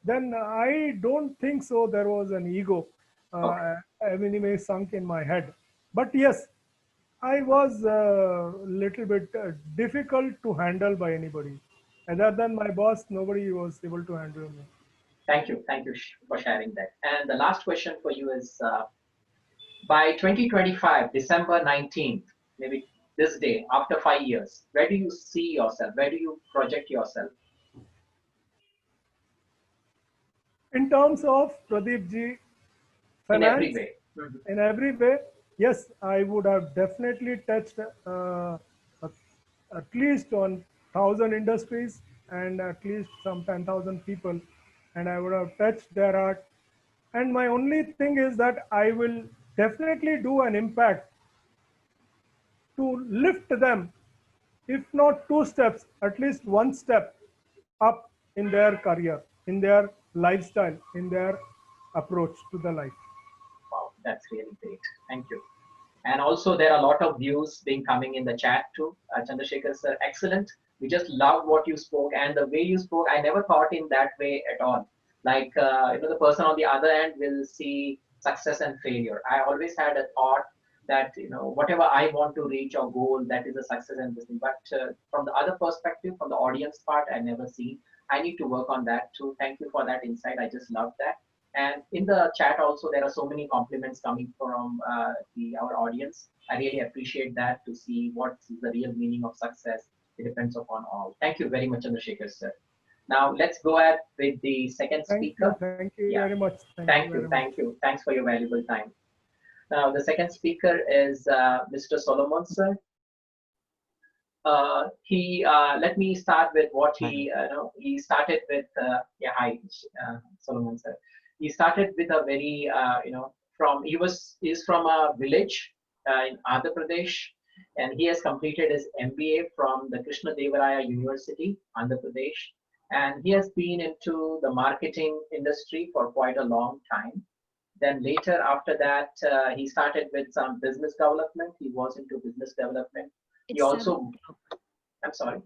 Speaker 2: then I don't think so there was an ego
Speaker 1: Okay.
Speaker 2: anyway sunk in my head. But yes, I was a little bit difficult to handle by anybody. Other than my boss, nobody was able to handle me.
Speaker 1: Thank you. Thank you for sharing that. And the last question for you is by 2025, December 19th, maybe this day, after 5 years, where do you see yourself? Where do you project yourself
Speaker 2: In terms of Pradeep ji,
Speaker 1: in every
Speaker 2: finance,
Speaker 1: way? Mhm.
Speaker 2: in every way, yes, I would have definitely touched at at least on 1,000 industries and at least some 10,000 people, and I would have touched their heart. And my only thing is that I will definitely do an impact to lift them, if not two steps, at least one step up in their career, in their lifestyle, in their approach to the life.
Speaker 1: Wow, that's really great. Thank you. And also, there are a lot of views being coming in the chat too. Chandrasekhar sir, excellent. We just loved what you spoke and the way you spoke. I never thought in that way at all. Like the person on the other end will see success and failure. I always had a thought that whatever I want to reach or goal, that is a success and this thing. But from the other perspective, from the audience part, I never see. I need to work on that too. Thank you for that insight. I just love that. And in the chat also, there are so many compliments coming from our audience. I really appreciate that, to see what is the real meaning of success. It depends upon all. Thank you very much, Chandra Shekarr, sir. Now let's go ahead with the second speaker.
Speaker 2: Thank you
Speaker 1: Yeah,
Speaker 2: very much. Thank you
Speaker 1: thank
Speaker 2: very
Speaker 1: you,
Speaker 2: much.
Speaker 1: thank you. Thanks for your valuable time. Now the second speaker is Mr. Solomon, sir. He let me start with what he started with. Yeah, hi, Solomon, sir. He started with a very from he's from a village in Andhra Pradesh, and he has completed his MBA from the Krishna Devaraya University, Andhra Pradesh, and he has been into the marketing industry for quite a long time. Then later, after that, he started with some business development. He was into business development. He also, I'm sorry,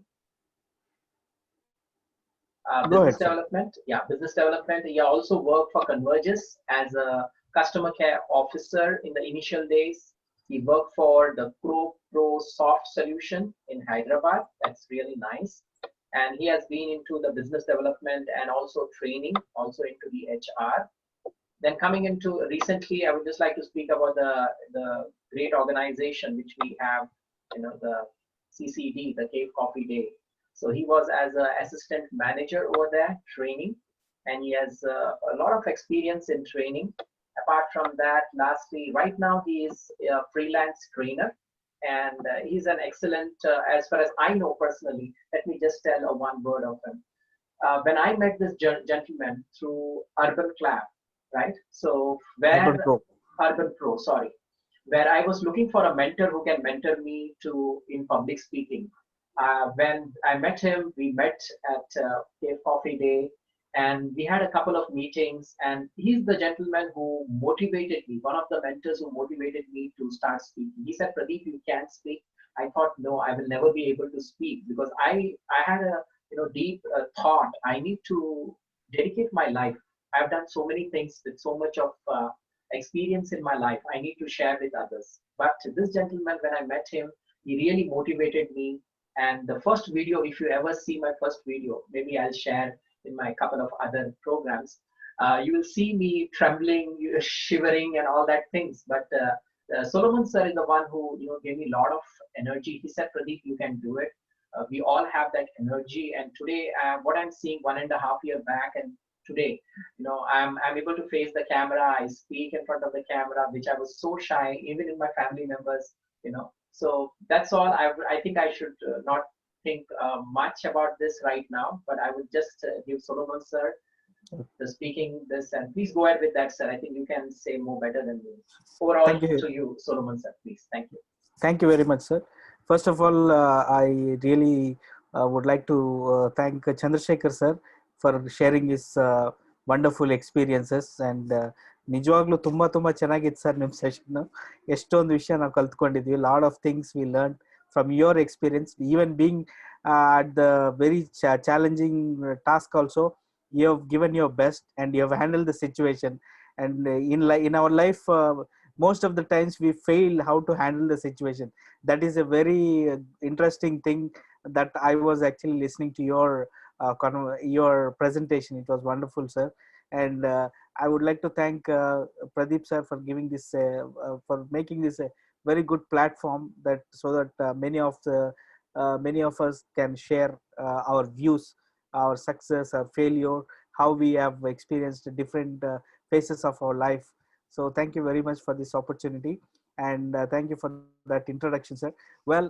Speaker 6: Go
Speaker 1: business
Speaker 6: ahead, sir.
Speaker 1: development. Yeah, business development. He also worked for Convergys as a customer care officer in the initial days. He worked for the Pro Soft solution in Hyderabad. That's really nice. And he has been into the business development and also training, also into the HR. Then coming into recently, I would just like to speak about the great organization which we have, the CCD, the Cave Coffee Day. So he was as an assistant manager over there, training, and he has a lot of experience in training. Apart from that, lastly, right now he is a freelance trainer, and he's an excellent, as far as I know personally. Let me just tell one word of him. When I met this gentleman through Urban Club, right? So
Speaker 6: Urban
Speaker 1: where
Speaker 6: Pro.
Speaker 1: Urban Pro, sorry, where I was looking for a mentor who can mentor me to in public speaking. When I met him, we met at Cave Coffee Day, and we had a couple of meetings. And he's the gentleman who motivated me, one of the mentors who motivated me to start speaking. He said, "Pradeep, you can't speak." I thought, no, I will never be able to speak, because I had a deep thought. I need to dedicate my life. I've done so many things with so much of experience in my life. I need to share with others. But this gentleman, when I met him, he really motivated me. And the first video, if you ever see my first video, maybe I'll share in my couple of other programs, you will see me trembling, shivering, and all that things. But Solomon sir is the one who gave me a lot of energy. He said, "Pradeep, you can do it." We all have that energy. And today, what I'm seeing 1.5 years back and today, I'm able to face the camera. I speak in front of the camera, which I was so shy, even in my family members. So that's all. I think I should not think much about this right now, but I would just give Solomon sir the speaking this, and please go ahead with that, sir. I think you can say more better than me. Overall,
Speaker 6: Thank you.
Speaker 1: to you, Solomon sir, please. Thank you.
Speaker 6: Thank you very much, sir. First of all, I really would like to thank Chandra Shekarr sir for sharing his wonderful experiences. And ನಿಜವಾಗ್ಲೂ ತುಂಬಾ ಚೆನ್ನಾಗಿತ್ತು sir ನಿಮ್ಮ session. ಎಷ್ಟೊಂದು ವಿಷಯ ನಾವು ಕಲ್ತ್ಕೊಂಡಿದ್ವಿ. Lot of things we learn from your experience. Even being at the very challenging task also, you have given your best and you have handled the situation. And in our life, most of the times we fail how to handle the situation. That is a very interesting thing that I was actually listening to your presentation. It was wonderful, sir. And I would like to thank Pradeep sir for giving this for making this a very good platform, that so that many of us can share our views, our success, our failure, how we have experienced different phases of our life. So thank you very much for this opportunity, and thank you for that introduction, sir. Well,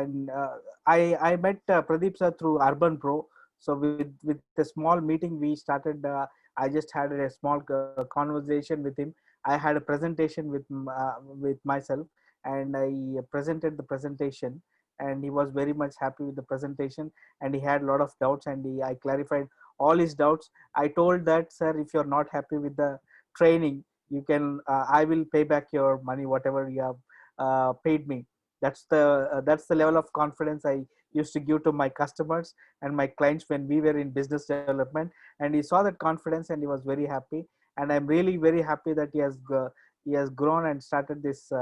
Speaker 6: and I met Pradeep sir through Urban Pro. So with a small meeting we started. I just had a small conversation with him. I had a presentation with myself, and I presented the presentation, and he was very much happy with the presentation, and he had a lot of doubts, and I clarified all his doubts. I told that, sir, if you're not happy with the training, you can I will pay back your money, whatever you have paid me. That's the level of confidence I used to give to my customers and my clients when we were in business development. And he saw that confidence and he was very happy, and I'm really very happy that he has grown and started this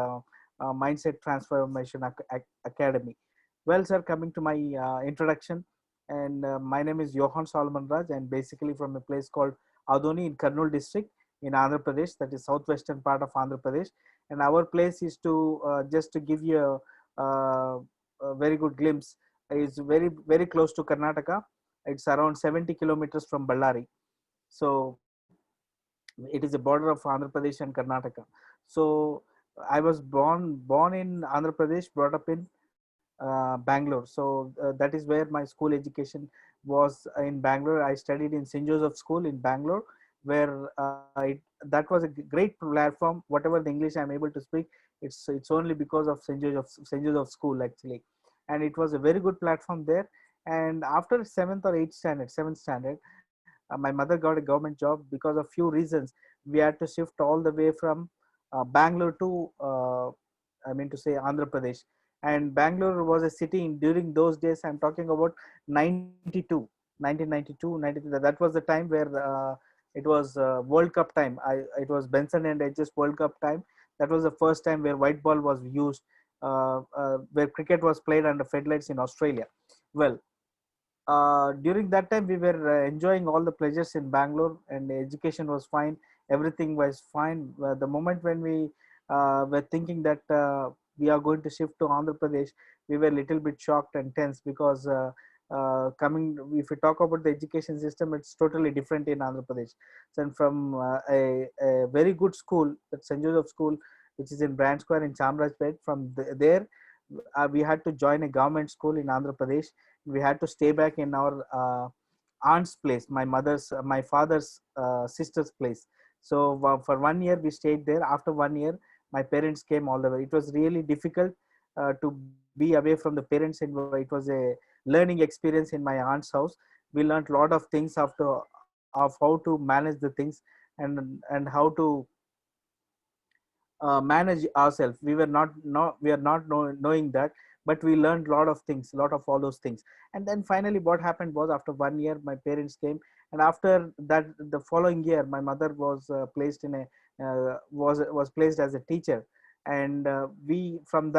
Speaker 6: mindset transformation academy. Well, sir, coming to my introduction, and my name is Johan Solomon Raj, and basically from a place called Adoni in Kurnool district in Andhra Pradesh, that is southwestern part of Andhra Pradesh. And our place is to just to give you a very good glimpse. It's very close to Karnataka. It's around 70 kilometers from Ballari. So it is a border of Andhra Pradesh and Karnataka. So I was born in Andhra Pradesh, brought up in Bangalore. So that is where my school education was in Bangalore. I studied in St. Joseph School in Bangalore, where that was a great platform. Whatever the English I'm able to speak, it's only because of St. Joseph School actually, and it was a very good platform there. And after seventh standard, my mother got a government job. Because of few reasons, we had to shift all the way from Bangalore to I mean to say Andhra Pradesh. And Bangalore was a city during those days. I'm talking about 92, 1992, 93. That was the time where it was World Cup time. It was Benson and Hedges World Cup time. That was the first time where white ball was used, where cricket was played under floodlights in Australia. Well, during that time we were enjoying all the pleasures in Bangalore, and the education was fine, everything was fine. The moment when we were thinking that we are going to shift to Andhra Pradesh, we were a little bit shocked and tense, because coming, if we talk about the education system, it's totally different in Andhra Pradesh. So from a very good school, that St. Joseph School, which is in Brand Square in Chamrajpet, from there we had to join a government school in Andhra Pradesh. We had to stay back in our aunt's place, my father's sister's place. So for 1 year we stayed there. After 1 year, my parents came all the way. It was really difficult to be away from the parents, and it was a learning experience in my aunt's house. We learned a lot of things of how to manage the things, and how to manage ourselves. We were not we are not knowing that, but we learned a lot of things, a lot of all those things. And then finally what happened was, after 1 year my parents came, and after that the following year my mother was placed in a was placed as a teacher. And we from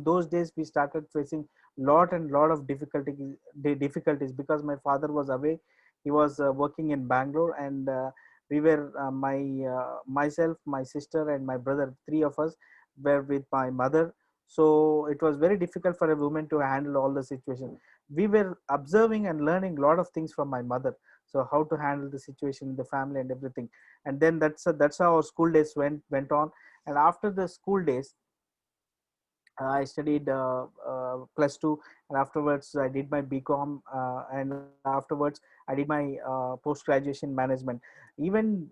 Speaker 6: those days we started facing lot of difficulties, because my father was away. He was working in Bangalore, and we were myself, my sister, and my brother, three of us were with my mother. So it was very difficult for a woman to handle all the situation. We were observing and learning a lot of things from my mother, so how to handle the situation in the family and everything. And then that's how our school days went on. And after the school days, I studied plus two, and afterwards I did my BCom, and afterwards I did my post graduation management. Even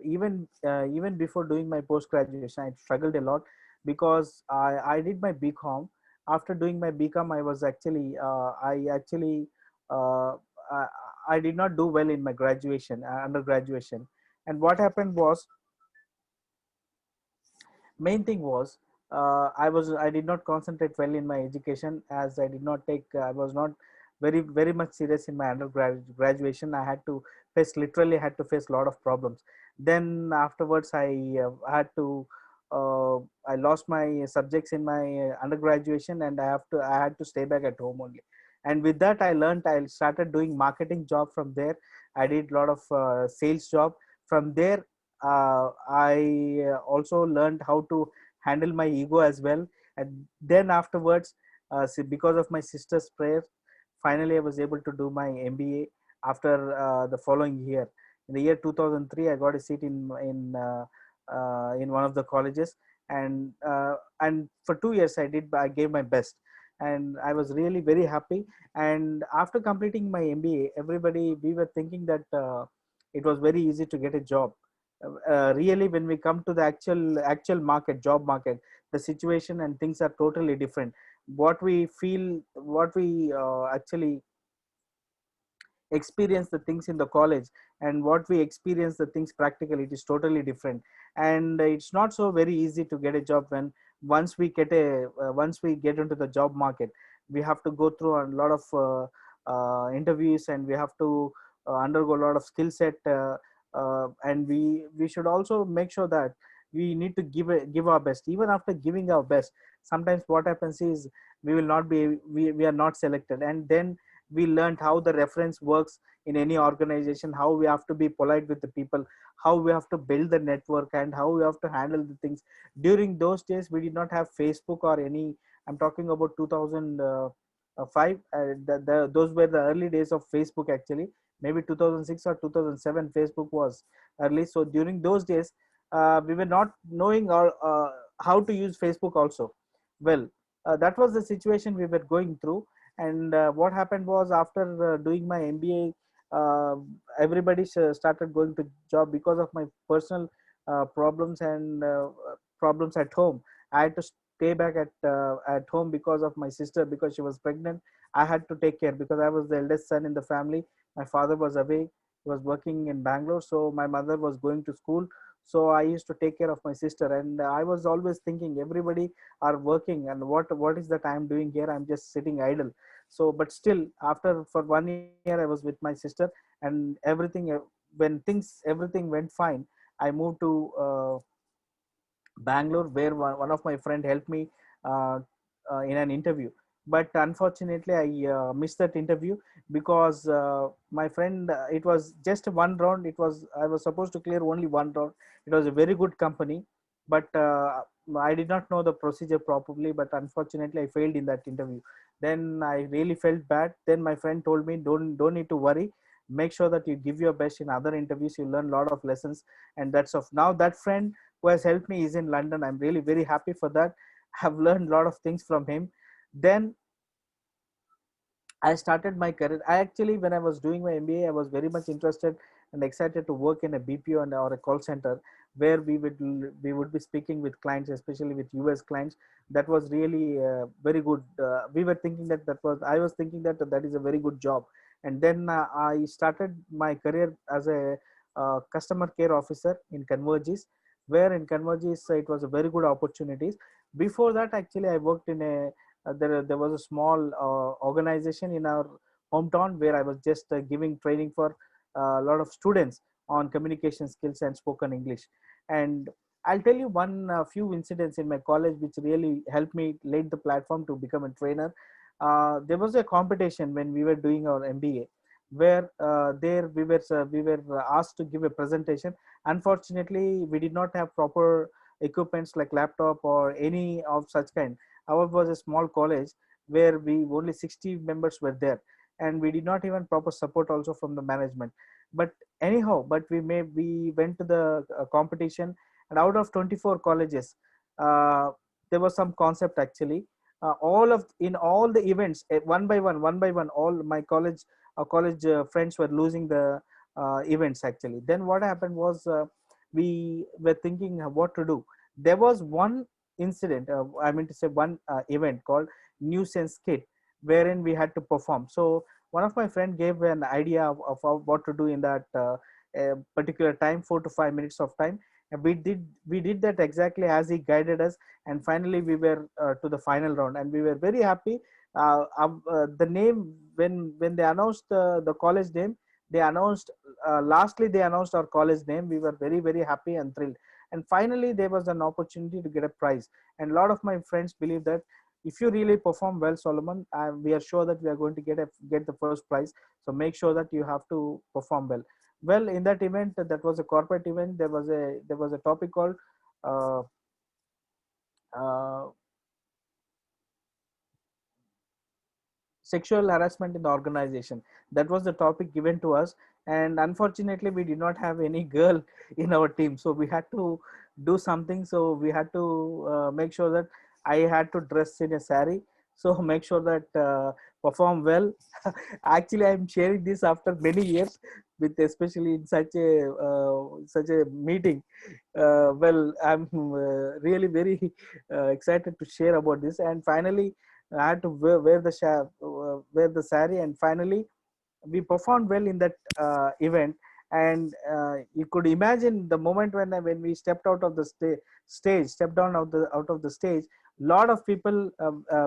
Speaker 6: before doing my post graduation, I struggled a lot, because I did my BCom. After doing my BCom, I actually uh, I, I did not do well in my graduation, undergraduation. And what happened was, main thing was, I did not concentrate well in my education, as I did not take I was not very much serious in my undergrad graduation. I had to literally had to face a lot of problems. Then afterwards had to I lost my subjects in my undergraduation, and I had to stay back at home only. And with that I started doing marketing job. From there I did a lot of sales job. From there I also learned how to handle my ego as well. And then afterwards, because of my sister's prayers, finally I was able to do my MBA after the following year. In the year 2003, I got a seat in one of the colleges, and for 2 years I gave my best, and I was really very happy. And after completing my MBA, everybody, we were thinking that it was very easy to get a job. Really, when we come to the actual market, job market, the situation and things are totally different. What we feel, what we actually experience the things in the college, and what we experience the things practically, it is totally different. And it's not so very easy to get a job. When once we get into the job market, we have to go through a lot of interviews, and we have to undergo a lot of skill set, and we should also make sure that we need to give our best. Even after giving our best, sometimes what happens is we will not be we are not selected. And then we learned how the reference works in any organization, how we have to be polite with the people, how we have to build the network, and how we have to handle the things. During those days we did not have Facebook or any, I'm talking about 2005. Those were the early days of Facebook actually. Maybe 2006 or 2007 Facebook was early. So during those days we were not knowing how to use Facebook also. Well, that was the situation we were going through. And what happened was, after doing my MBA, everybody started going to job because of my personal problems and problems at home. I had to stay back at home because of my sister, because she was pregnant. I had to take care because I was the eldest son in the family. My father was away; he was working in Bangalore, so my mother was going to school. So I used to take care of my sister, and I was always thinking, everybody are working, and what is that I'm doing here? I'm just sitting idle. So but still, after for 1 year I was with my sister, and everything when things everything went fine, I moved to Bangalore, where one of my friend helped me uh, in an interview. But unfortunately, I missed that interview because my friend. It was just one round. I was supposed to clear only one round. It was a very good company, but I did not know the procedure properly. But unfortunately, I failed in that interview. Then I really felt bad. Then my friend told me, don't need to worry. Make sure that you give your best in other interviews. You learn a lot of lessons, and that's of now that friend who has helped me is in London. I'm really very happy for that. I've learned a lot of things from him. Then I started my career. I actually, when I was doing my MBA, I was very much interested and excited to work in a BPO and or a call center, where we would be speaking with clients, especially with US clients. That was really very good. We were thinking that I was thinking that is a very good job. And then I started my career as a customer care officer in Convergys, where in Convergys it was a very good opportunities. Before that, actually, I worked in a there was a small organization in our hometown where I was just giving training for a lot of students on communication skills and spoken English. And I'll tell you one few incidents in my college which really helped me laid the platform to become a trainer. There was a competition when we were doing our MBA, where there we were asked to give a presentation. Unfortunately, we did not have proper equipments like laptop or any of such kind. Ours was a small college where we only 60 members were there, and we did not even proper support also from the management. But anyhow, but we went to the competition, and out of 24 colleges, uh, there was some concept actually. All of in all the events, one by one, all my college friends were losing the events actually. Then what happened was, we were thinking what to do. There was one incident, I mean to say one event called nuisance kit, wherein we had to perform. So one of my friend gave an idea of what to do in that particular time, 4 to 5 minutes of time. And we did that exactly as he guided us. And finally we were to the final round, and we were very happy. The name, when they announced the college name, they announced lastly they announced our college name. We were very very happy and thrilled. And finally there was an opportunity to get a prize. And a lot of my friends believe that if you really perform well, Solomon, we are sure that we are going to get the first prize. So make sure that you have to perform well. Well, in that event, that was a corporate event, there was a topic called uh, uh, sexual harassment in the organization. That was the topic given to us. And unfortunately we did not have any girl in our team, so we had to do something. So we had to make sure that I had to dress in a sari, so make sure that perform well. Actually, I'm sharing this after many years, with especially in such a meeting. Well, I'm really very excited to share about this. And finally I had to wear the sari, and finally we performed well in that event. And you could imagine the moment when we stepped out of the stage, stepped down out of the stage. Lot of people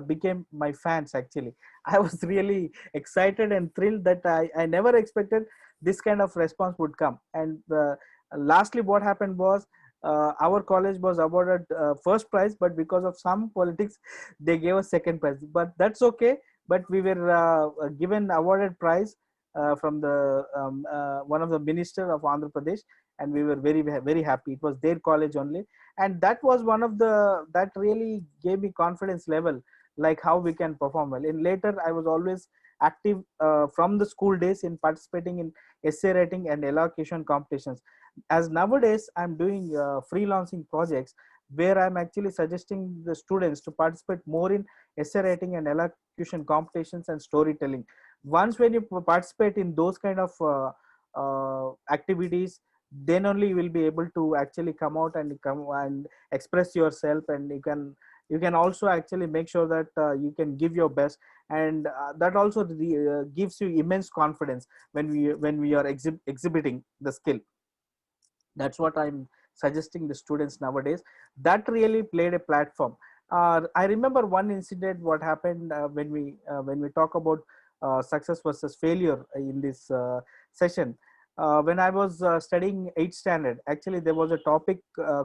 Speaker 6: became my fans actually. I was really excited and thrilled that I never expected this kind of response would come. And lastly what happened was, our college was awarded first prize, but because of some politics, they gave us second prize. But that's okay. But we were given awarded prize from the one of the minister of Andhra Pradesh, and we were very happy. It was their college only, and that was one of the that really gave me confidence level, like how we can perform well. In later, I was always active from the school days in participating in essay writing and elocution competitions. As nowadays I'm doing freelancing projects where I'm actually suggesting the students to participate more in essay writing and elocution competitions and storytelling. Once when you participate in those kind of activities, then only you will be able to actually come out and come and express yourself, and you can also actually make sure that you can give your best, and that also gives you immense confidence when we are exhibiting the skill. That's what I'm suggesting the students nowadays. That really played a platform. I remember one incident what happened when we talk about success versus failure in this session. When I was studying 8th standard, actually there was a topic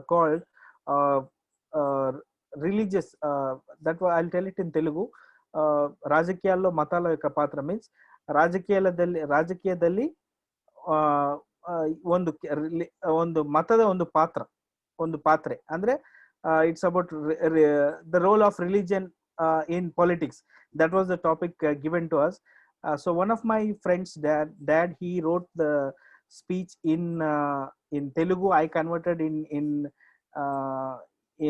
Speaker 6: called uh, uh, religious, I'll tell it in Telugu. ರಾಜಕೀಯಾల్లో ಮತಾల యొక్క ಪಾತ್ರ means ರಾಜಕೀಯದಲ್ಲಿ ಆ, ಆ, ಒಂದು ಮತದ ಒಂದು ಪಾತ್ರೆ ಅಂದ್ರೆ it's about the role of religion in politics. That was the topic given to us. So one of my friends dad he wrote the speech in Telugu. I converted uh,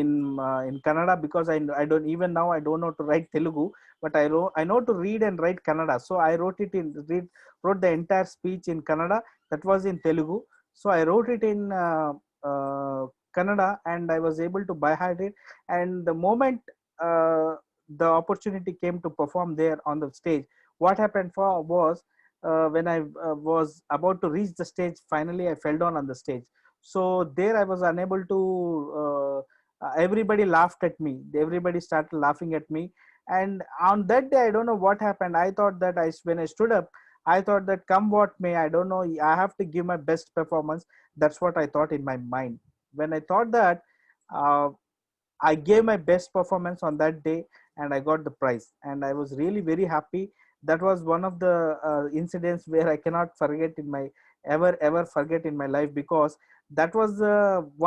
Speaker 6: in Kannada, because I don't, even now I don't know to write Telugu, but I know to read and write Kannada. So I wrote the entire speech in Kannada. That was in Telugu. So I wrote it in Kannada, and I was able to by heart it. And the moment uh, the opportunity came to perform there on the stage, what happened was when I was about to reach the stage, finally I fell down on the stage. So there I was unable to. Everybody laughed at me. Everybody started laughing at me. And on that day, I don't know what happened. I thought that when I stood up, I thought that come what may, I don't know, I have to give my best performance. That's what I thought in my mind. When I thought that, uh, I gave my best performance on that day, and I got the prize. And I was really very happy. That was one of the incidents where I cannot forget in my ever forget in my life, because that was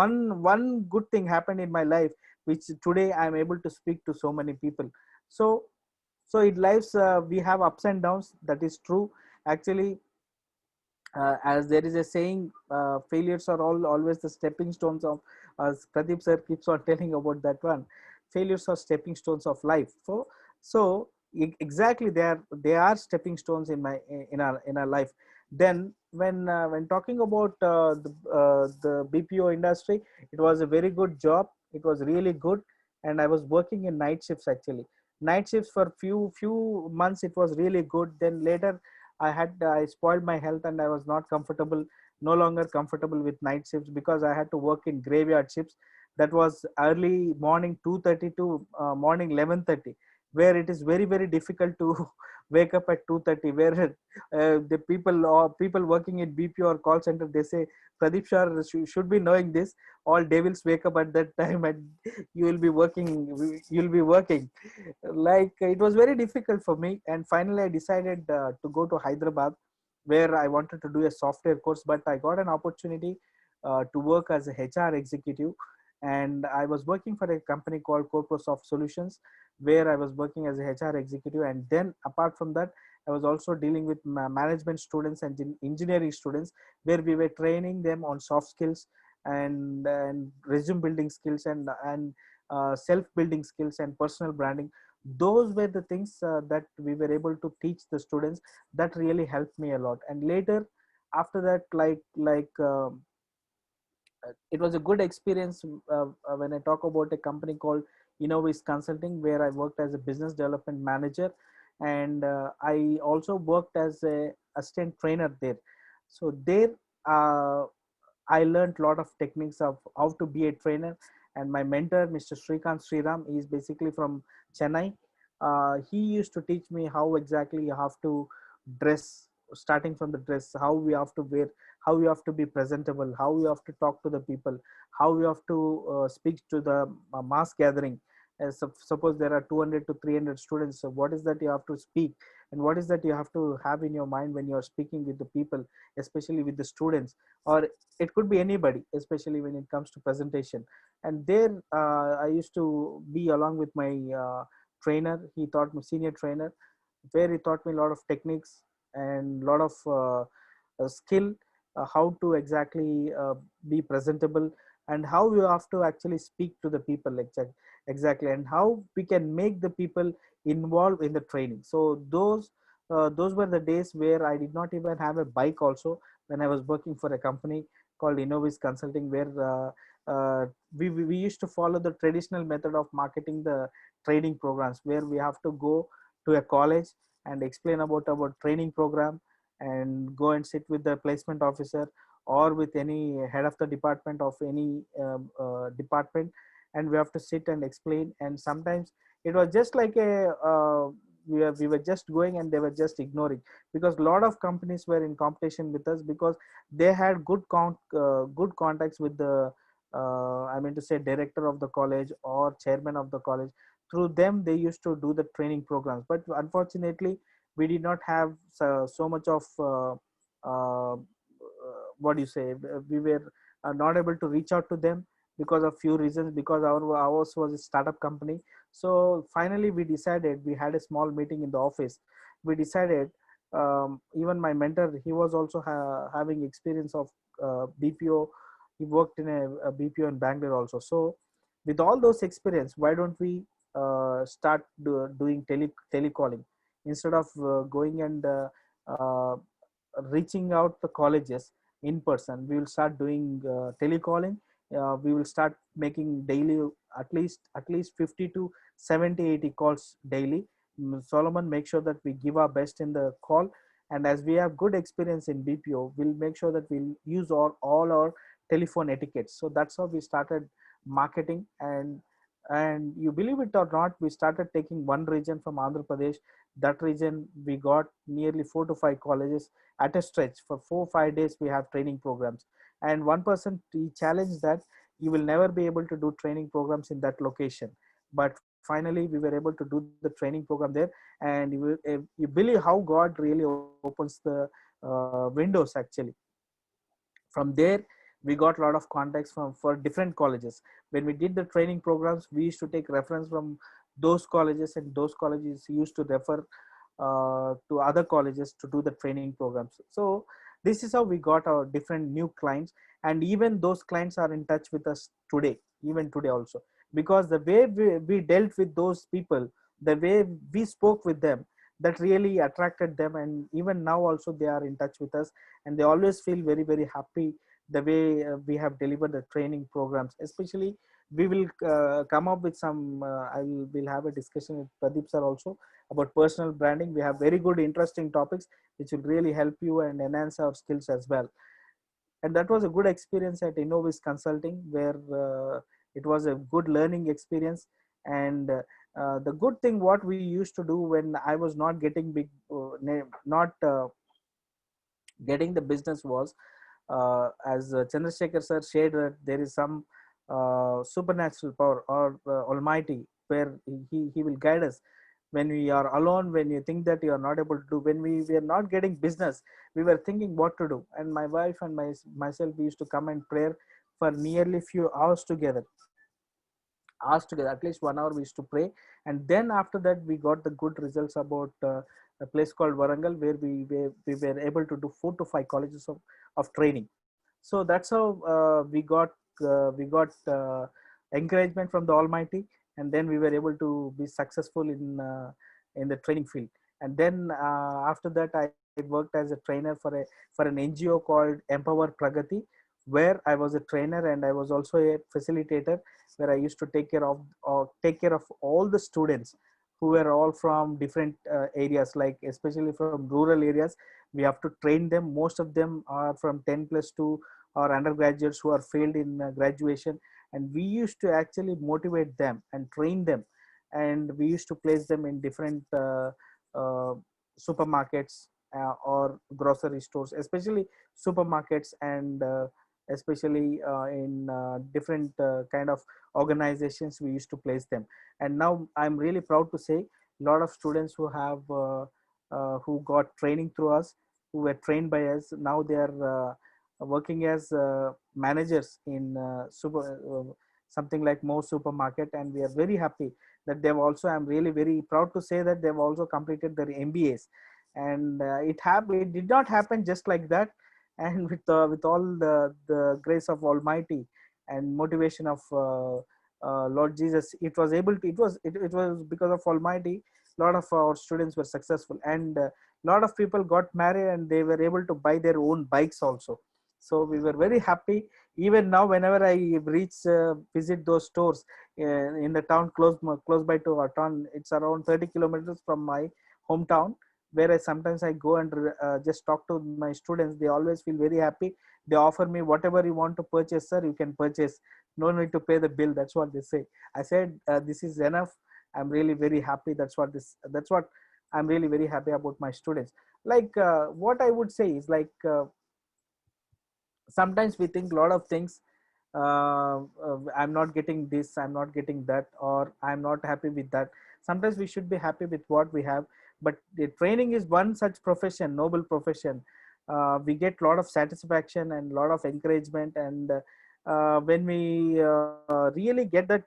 Speaker 6: one good thing happened in my life, which today I am able to speak to so many people. So in lives we have ups and downs. That is true. Actually, as there is a saying, failures are always the stepping stones of, as Pradeep sir keeps on telling about that one, failures are stepping stones of life. So exactly, they are stepping stones in our life. Then when talking about the BPO industry, it was a very good job. It was really good, and I was working in night shifts. Actually, night shifts for few months it was really good. Then later I spoiled my health, and I was not comfortable, no longer comfortable with night shifts, because I had to work in graveyard shifts. That was early morning 2:30 to morning 11:30, where it is very difficult to wake up at 2:30. Where the people working in BPO or call center, they say, Pradeep sir should be knowing this. All devils wake up at that time, and you will be working. You'll be working. Like, it was very difficult for me, and finally I decided to go to Hyderabad, where I wanted to do a software course. But I got an opportunity to work as a HR executive, and I was working for a company called Corposoft Solutions, where I was working as a HR executive. And then apart from that, I was also dealing with management students and engineering students, where we were training them on soft skills and resume building skills and self building skills and personal branding. Those were the things that we were able to teach the students. That really helped me a lot. And later, after that, it was a good experience when I talk about a company called Innovis Consulting, where I worked as a business development manager, and I also worked as a assistant trainer there. So there, uh, I learned a lot of techniques of how to be a trainer. And my mentor, Mr. Srikanth Sriram, is basically from Chennai. He used to teach me how exactly you have to dress starting from the dress, how we have to wear, how we have to be presentable, how we have to talk to the people, how we have to speak to the mass gathering. Suppose there are 200 to 300 students, so what is that you have to speak, and what is that you have to have in your mind when you are speaking with the people, especially with the students, or it could be anybody, especially when it comes to presentation. And there I used to be along with my trainer. He taught me, senior trainer, where he taught me a lot of techniques and a lot of skill, how to exactly be presentable, and how you have to actually speak to the people exactly, and how we can make the people involved in the training. So those were the days where I did not even have a bike also, when I was working for a company called Innovis Consulting, where we used to follow the traditional method of marketing the training programs, where we have to go to a college and explain about our training program, and go and sit with the placement officer or with any head of the department of any department, and we have to sit and explain. And sometimes it was just like a we were just going and they were just ignoring, because a lot of companies were in competition with us, because they had good contacts with the I mean to say director of the college or chairman of the college. Through them they used to do the training programs, but unfortunately we did not have so much of what do you say, we were not able to reach out to them because of few reasons, because ours was a startup company. So finally we decided, we had a small meeting in the office. We decided, even my mentor, he was also having experience of BPO. He worked in a BPO in Bangalore also. So with all those experience, why don't we start doing telecalling, instead of going and uh, reaching out the colleges in person. We will start doing telecalling. We will start making daily, at least 50 to 70, 80 calls daily. Solomon, make sure that we give our best in the call, and as we have good experience in BPO, we'll make sure that we'll use all our telephone etiquettes. So that's how we started marketing. And you believe it or not, we started taking one region from Andhra Pradesh. That region we got nearly 4 to 5 colleges at a stretch. For 4 5 days we have training programs, and one person he challenged that you will never be able to do training programs in that location. But finally we were able to do the training program there. And you believe how God really opens the windows actually. From there we got a lot of contacts from for different colleges. When we did the training programs, we used to take reference from those colleges, and those colleges used to refer to other colleges to do the training programs. So this is how we got our different new clients, and even those clients are in touch with us today, even today also, because the way we dealt with those people, the way we spoke with them, that really attracted them. And even now also they are in touch with us, and they always feel very very happy the way we have delivered the training programs. Especially we will come up with some will have a discussion with Pradeep sir also about personal branding. We have very good interesting topics which will really help you and enhance our skills as well. And that was a good experience at Innovis Consulting, where it was a good learning experience. And the good thing what we used to do when I was not getting big not getting the business was, as Chandrasekhar sir shared, that there is some supernatural power or Almighty, where he will guide us when we are alone, when you think that you are not able to do. When we were not getting business, we were thinking what to do, and my wife and myself, we used to come and pray for nearly few hours together, at least 1 hour we used to pray. And then after that we got the good results about a place called Warangal, where we were able to do 4 to 5 colleges of training. So that's how we got encouragement from the Almighty, and then we were able to be successful in the training field. And then after that I worked as a trainer for an NGO called Empower Pragati, where I was a trainer and I was also a facilitator, where I used to take care of all the students who were all from different areas, like especially from rural areas. We have to train them. Most of them are from 10+2 or undergraduates who are failed in graduation, and we used to actually motivate them and train them, and we used to place them in different uh, supermarkets or grocery stores, especially supermarkets, and especially in different kind of organizations we used to place them. And now I'm really proud to say a lot of students who have who got training through us, who were trained by us, now they are working as managers in something like more supermarket, and we are very happy that they've also, I'm really very proud to say that they've also completed their MBAs. And it did not happen just like that. And with all the grace of Almighty and motivation of Lord Jesus, it was able to, it was because of Almighty, a lot of our students were successful, and a lot of people got married and they were able to buy their own bikes also. So we were very happy. Even now, whenever I reach visit those stores in the town close by to our town, it's around 30 kilometers from my hometown, where sometimes I go and just talk to my students. They always feel very happy. They offer me, whatever you want to purchase, sir, you can purchase. No need to pay the bill. That's what they say. I said, this is enough. I'm really very happy. That's what I'm really very happy about my students. Like what I would say is like, sometimes we think a lot of things. I'm not getting this, I'm not getting that, or I'm not happy with that. Sometimes we should be happy with what we have. But the training is one such profession, noble profession. We get a lot of satisfaction and a lot of encouragement, and when we really get that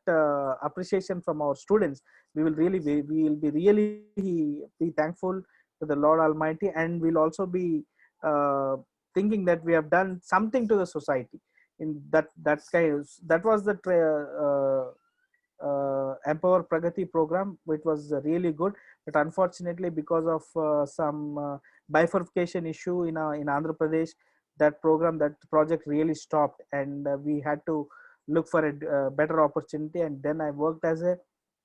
Speaker 6: appreciation from our students, we will be really be thankful to the Lord Almighty, and we'll also be thinking that we have done something to the society. In that was the Empower Pragati program, which was really good. But unfortunately, because of some bifurcation issue in Andhra Pradesh, that project really stopped, and we had to look for a better opportunity. And then I worked as a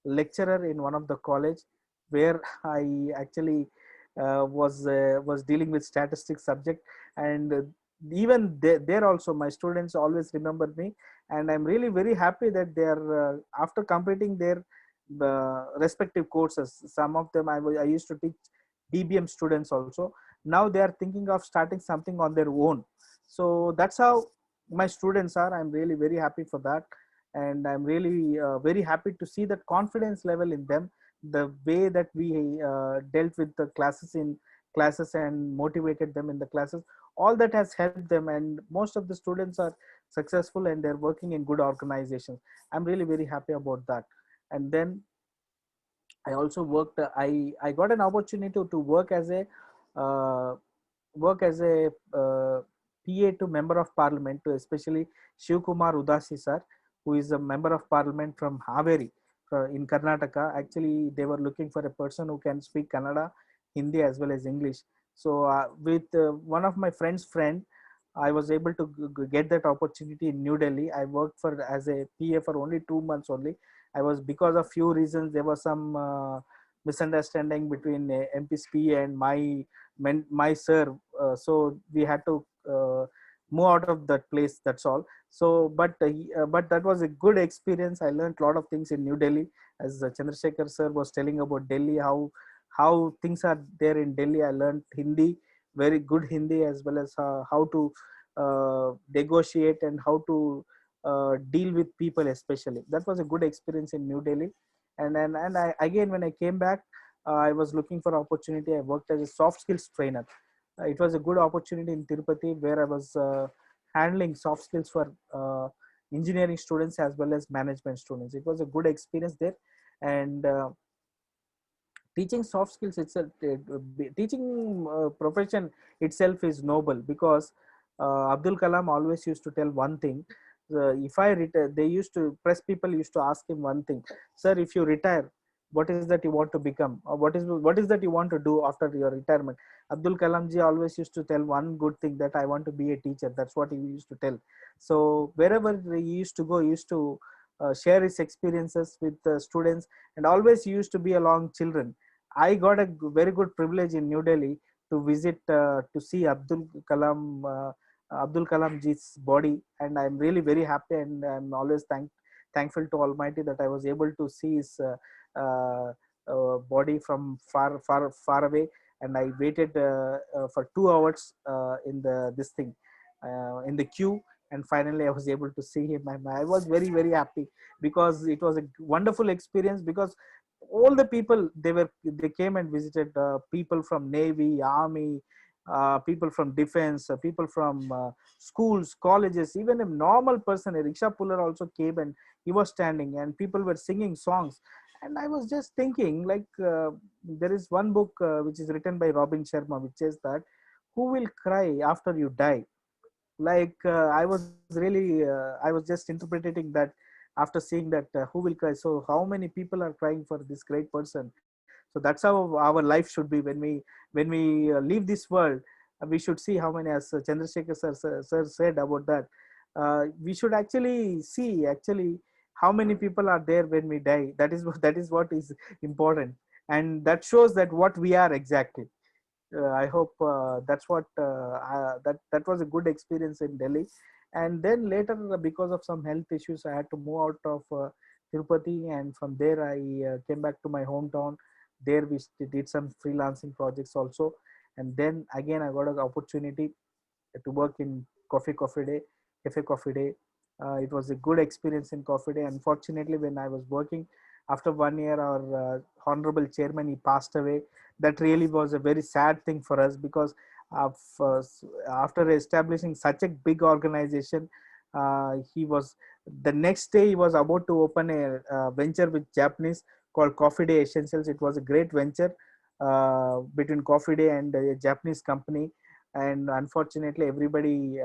Speaker 6: lecturer in one of the college, where I actually was dealing with statistics subject. And even there also, my students always remember me, and I'm really very happy that they are after completing their respective courses. Some of them I used to teach DBM students also. Now they are thinking of starting something on their own. So that's how my students are. I'm really very happy for that, and I'm really very happy to see that confidence level in them, the way that we dealt with the classes and motivated them in the classes. All that has helped them, and most of the students are successful and they're working in good organizations. I'm really very happy about that. And then I also worked. I got an opportunity to uh, work as a PA to member of parliament, to especially Shiv Kumar Udasi sir, who is a member of parliament from Haveri in Karnataka. Actually, they were looking for a person who can speak Kannada, Hindi as well as English. So with one of my friend, I was able to get that opportunity in New Delhi. I worked for as a PA for only 2 months only. I was, because of few reasons, there was some misunderstanding between MP's PA and my sir. So we had to move out of that place. That's all. So, but that was a good experience. I learned a lot of things in New Delhi, as Chandra Shekarr sir was telling about Delhi, how things are there in Delhi. I learned Hindi, very good Hindi, as well as how to negotiate and how to deal with people, especially. That was a good experience in New Delhi. And I, again, when I came back, I was looking for opportunity. I worked as a soft skills trainer. It was a good opportunity in Tirupati, where I was handling soft skills for engineering students as well as management students. It was a good experience there. And teaching soft skills itself, teaching profession itself is noble, because Abdul Kalam always used to tell one thing. If I retire, they used to, press people used to ask him one thing: sir, if you retire, what is that you want to become, or what is that you want to do after your retirement? Abdul Kalam ji always used to tell one good thing, that I want to be a teacher. That's what he used to tell. So wherever he used to go, he used to share his experiences with students, and always he used to be along children. I got a very good privilege in New Delhi to visit, to see Abdul Kalam ji's body, and I'm really very happy, and I'm always thankful to Almighty that I was able to see his body from far away. and I waited for 2 hours in the this thing in the queue, and finally I was able to see him. I was very very happy because it was a wonderful experience, because all the people, they came and visited, people from Navy, Army, people from defense, people from schools, colleges, even a normal person, a rickshaw puller also came, and he was standing and people were singing songs. And I was just thinking, like, there is one book which is written by Robin Sharma, which says that who will cry after you die. Like, I was really I was just interpreting that after seeing that, who will cry. So how many people are crying for this great person. So that's how our life should be. When we leave this world, we should see how many, as Chandrasekhar sir said about that, we should actually see actually how many people are there when we die. That is that is what is important, and that shows that what we are exactly. I hope that's what that was a good experience in Delhi. And then later, because of some health issues, I had to move out of Tirupati, and from there I came back to my hometown. There we did some freelancing projects also, and then again I got an opportunity to work in Coffee Day, Cafe Coffee Day. It was a good experience in Coffee Day. Unfortunately, when I was working, after 1 year, our honorable chairman, he passed away. That really was a very sad thing for us, because of, after establishing such a big organization, he was, the next day he was about to open a venture with Japanese called Coffee Day Essentials. It was a great venture between Coffee Day and a Japanese company, and unfortunately everybody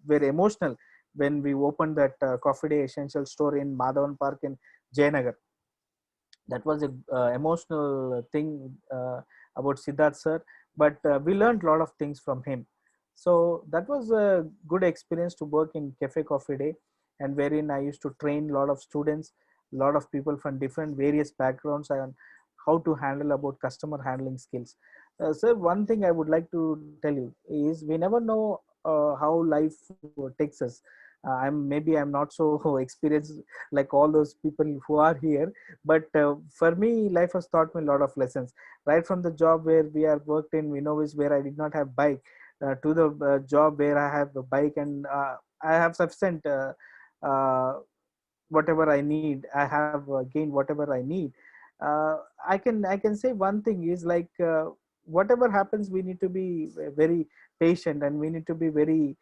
Speaker 6: were emotional when we opened that Coffee Day Essential store in Madhavan Park in Jayanagar. That was a emotional thing about Siddharth sir, but we learned a lot of things from him. So that was a good experience to work in Cafe Coffee Day, and wherein I used to train a lot of students, a lot of people from different various backgrounds on how to handle about customer handling skills. Sir, one thing I would like to tell you is we never know how life takes us. I'm not so experienced like all those people who are here, but for me, life has taught me a lot of lessons. Right from the job where we are worked in Vinovis, where I did not have bike, to the job where I have a bike, and I have sufficient uh, whatever I need. I have gained whatever I need. I can say one thing is like, whatever happens, we need to be very patient, and we need to be very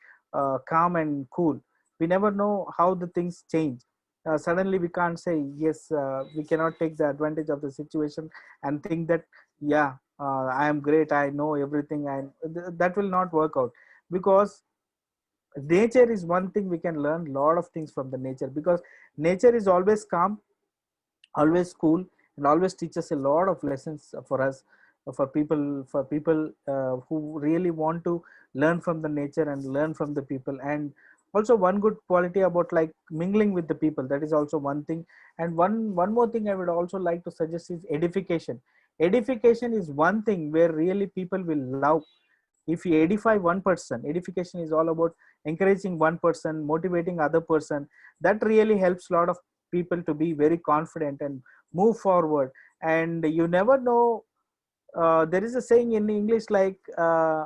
Speaker 6: calm and cool. We never know how the things change. Suddenly we can't say yes. We cannot take the advantage of the situation and think that, yeah, I am great, I know everything, and that will not work out. Because nature is one thing, we can learn a lot of things from the nature, because nature is always calm, always cool, and always teaches a lot of lessons for us, for people who really want to learn from the nature and learn from the people. And also one good quality about like mingling with the people, that is also one thing. And one more thing I would also like to suggest is edification. Edification is one thing where really people will love. If you edify one person, edification is all about encouraging one person, motivating other person. That really helps a lot of people to be very confident and move forward. And you never know, there is a saying in English like, uh,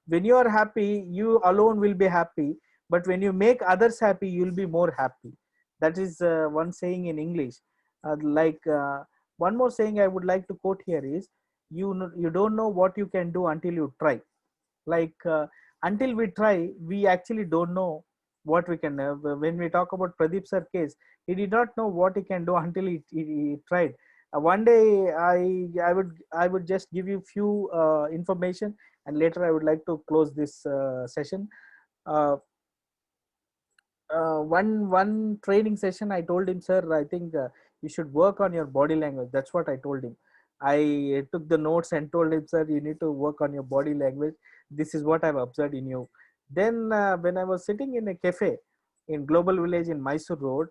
Speaker 6: when you are happy, you alone will be happy, but when you make others happy, you'll be more happy. That is one saying in English. Like, one more saying I would like to quote here is, you don't know what you can do until you try. Like, until we try, we actually don't know what we can. When we talk about Pradeep sir case, he did not know what he can do until he tried. One day I would just give you few information, and later I would like to close this session. uh, one training session, I told him, sir, I think you should work on your body language. That's what I told him. I took the notes and told him, sir, you need to work on your body language. This is what I've observed in you. Then when I was sitting in a cafe in Global Village in Mysore Road,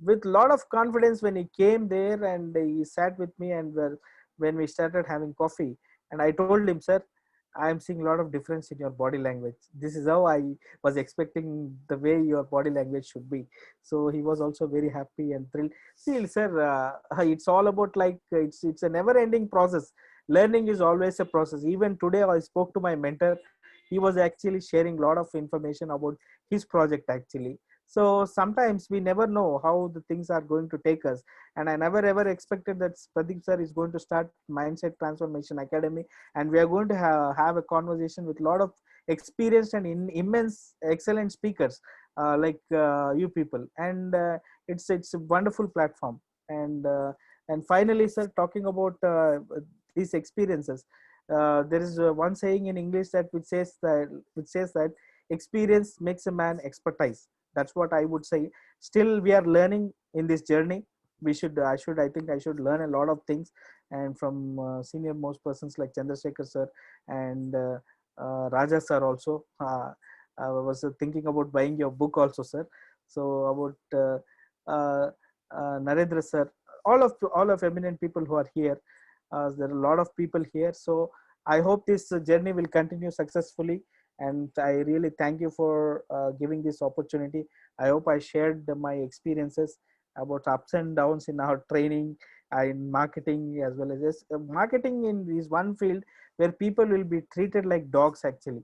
Speaker 6: with a lot of confidence, when he came there and he sat with me, and when we started having coffee, and I told him, sir, I am seeing a lot of difference in your body language. This is how I was expecting the way your body language should be. So he was also very happy and thrilled. See, sir, it's all about like, it's a never ending process. learning is always a process. Even today I spoke to my mentor. He was actually sharing a lot of information about his project actually. So sometimes we never know how the things are going to take us, and I never ever expected that Pradeep sir is going to start Mindset Transformation Academy, and we are going to have a conversation with a lot of experienced and immense excellent speakers like you people, and it's a wonderful platform. And finally, sir, talking about these experiences, there is one saying in English that which says that experience makes a man expertise. That's what I would say. Still we are learning in this journey. I think I should learn a lot of things, and from senior most persons like Chandra Shekarr sir and Raja sir also. I was thinking about buying your book also, sir. So about uh, Narendra sir, all of eminent people who are here. There are a lot of people here. So I hope this journey will continue successfully. And I really thank you for giving this opportunity. I hope I shared my experiences about ups and downs in our training, in marketing, as well as this. Marketing is one field where people will be treated like dogs actually.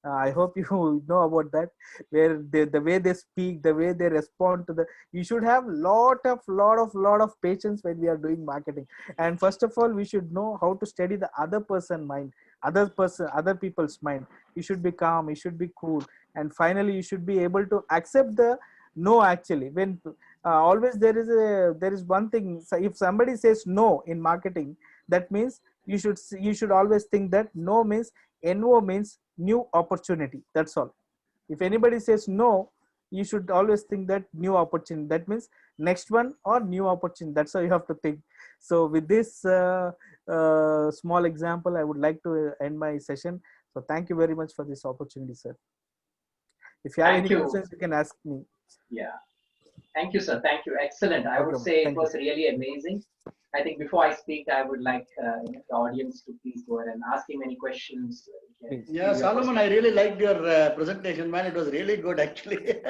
Speaker 6: I hope you know about that, where the way they speak, the way they respond to the, you should have lot of patience when we are doing marketing. And first of all, we should know how to study the other person mind, other people's mind. You should be calm, you should be cool, and finally you should be able to accept the no actually. When always there is one thing. So if somebody says no in marketing, that means you should always think that no means, no means new opportunity. That's all. If anybody says no, you should always think that new opportunity. That means next one or new opportunity. That's how you have to think. So with this small example, I would like to end my session. So thank you very much for this opportunity, sir. If you have
Speaker 1: Thank
Speaker 6: any
Speaker 1: you.
Speaker 6: questions, you can ask me.
Speaker 1: Yeah. Thank you, sir. Thank you. Excellent. I would
Speaker 6: Okay,
Speaker 1: say it
Speaker 6: thank you.
Speaker 1: was really amazing. I think before I speak, I would like the audience to please go ahead and ask him any questions.
Speaker 6: Please.
Speaker 4: Yeah, Solomon, I really liked your presentation, man. It was really good, actually.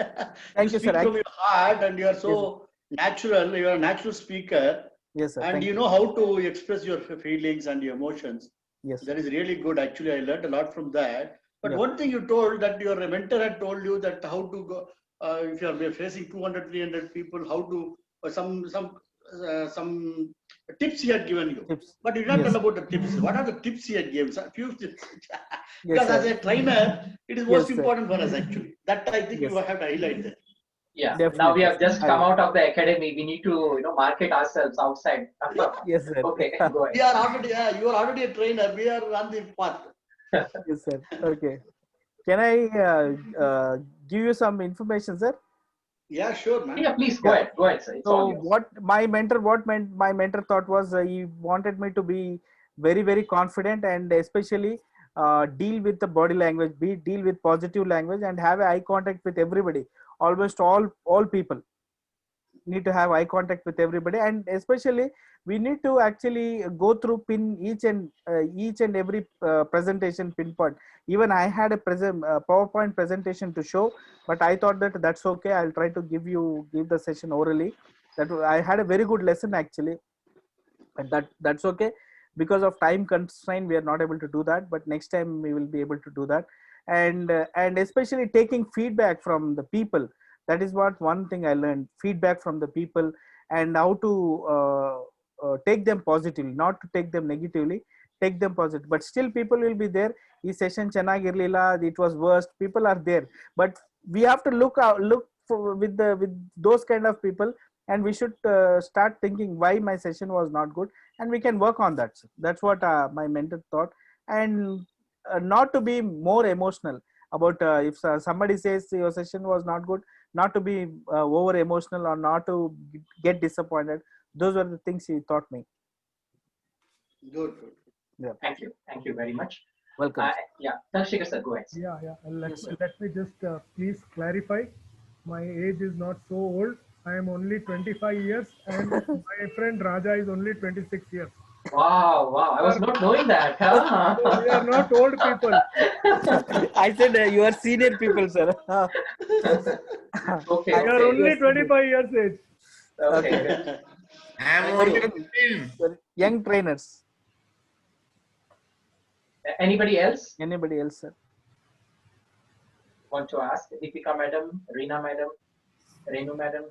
Speaker 6: Thank you,
Speaker 4: speak
Speaker 6: sir.
Speaker 4: from your heart, and you are so natural. You are a natural speaker,
Speaker 6: Yes, sir.
Speaker 4: and
Speaker 6: Thank
Speaker 4: you
Speaker 6: you.
Speaker 4: know how to express your feelings and your emotions.
Speaker 6: Yes.
Speaker 4: That is really good. Actually, I learned a lot from that. But
Speaker 6: Yeah.
Speaker 4: one thing you told, that your mentor had told you that how to go if you are facing 200, 300 people, how to some tips he had given you.
Speaker 6: Tips.
Speaker 4: But you did not
Speaker 6: Yes.
Speaker 4: tell about the tips. What are the tips he had given? A few tips.
Speaker 6: Yes,
Speaker 4: Because as
Speaker 6: sir.
Speaker 4: a trainer, it is
Speaker 6: Yes,
Speaker 4: most
Speaker 6: sir.
Speaker 4: important for us actually. That I think you
Speaker 6: Yes.
Speaker 4: have to highlight that.
Speaker 1: Yeah. Now we
Speaker 6: Definitely,
Speaker 1: have
Speaker 6: sir.
Speaker 1: just come out of the academy. We need to, market ourselves outside.
Speaker 6: Yes, sir.
Speaker 1: Okay, go
Speaker 4: We
Speaker 1: ahead.
Speaker 4: are already, you are already a trainer. We are on the path.
Speaker 6: Yes, sir. Okay. Can I give you some information, sir?
Speaker 4: Yeah, sure, man.
Speaker 1: Yeah, please go
Speaker 6: Yeah.
Speaker 1: ahead. Go ahead, sir. It's all
Speaker 6: So
Speaker 1: yours.
Speaker 6: my mentor thought was he wanted me to be very, very confident, and especially deal with the body language, deal with positive language, and have eye contact with everybody. Almost all people need to have eye contact with everybody, and especially we need to actually go through each and every presentation pinpoint. Even I had a PowerPoint presentation to show, but I thought that that's okay, I'll try to give the session orally. I had a very good lesson actually, and that's okay. Because of time constraint, we are not able to do that, but next time we will be able to do that. And especially taking feedback from the people. That is what one thing I learned: feedback from the people, and how to take them positively, not to take them negatively. Take them positive, but still people will be there. This session chanagirlila, it was worst. People are there, but we have to look for, with those kind of people, and we should start thinking why my session was not good, and we can work on that. That's what my mentor thought. And not to be more emotional about if somebody says your session was not good, not to be over emotional or not to get disappointed. Those were the things he taught me.
Speaker 4: Good, good.
Speaker 6: Yeah.
Speaker 1: Thank you very much.
Speaker 6: Welcome.
Speaker 1: Yeah, Tanshika sir, go ahead.
Speaker 2: Yeah.
Speaker 6: Yes, sir.
Speaker 2: Let me just please clarify. My age is not so old. I am only 25 years, and my friend Raja is only 26 years.
Speaker 1: Wow, I was not knowing that. Huh?
Speaker 2: So we are not old people.
Speaker 6: I said you are senior people, sir.
Speaker 1: Okay,
Speaker 2: We are
Speaker 1: okay.
Speaker 2: only 25 years age.
Speaker 1: Okay, good.
Speaker 3: I am
Speaker 6: We're
Speaker 3: only
Speaker 6: young,
Speaker 3: 15.
Speaker 6: we're young trainers.
Speaker 1: Anybody else
Speaker 6: Anybody else, sir?
Speaker 1: want to ask? Deepika madam, Reena madam, Renu madam?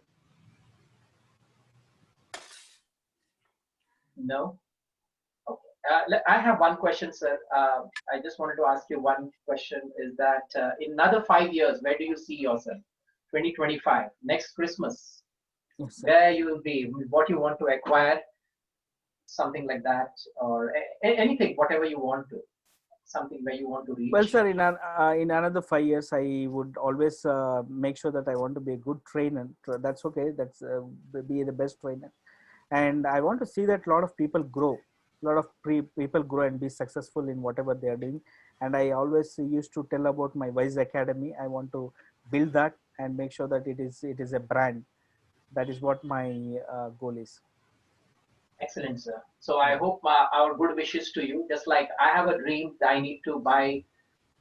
Speaker 1: No? Okay. I have one question, sir. I just wanted to ask you one question is that in another 5 years, where do you see yourself? 2025, next Christmas,
Speaker 6: Yes, sir.
Speaker 1: where you will be, what you want to acquire, something like that, or anything, whatever you want to, something where you want to reach.
Speaker 6: Well, sir, in another 5 years, I would always make sure that I want to be a good trainer. That's okay. That's be the best trainer, and I want to see that a lot of people grow, a lot of people grow and be successful in whatever they are doing. And I always used to tell about my Wise Academy. I want to build that and make sure that it is a brand. That is what my goal is.
Speaker 1: Excellent, sir. So I hope our good wishes to you. Just like I have a dream that I need to buy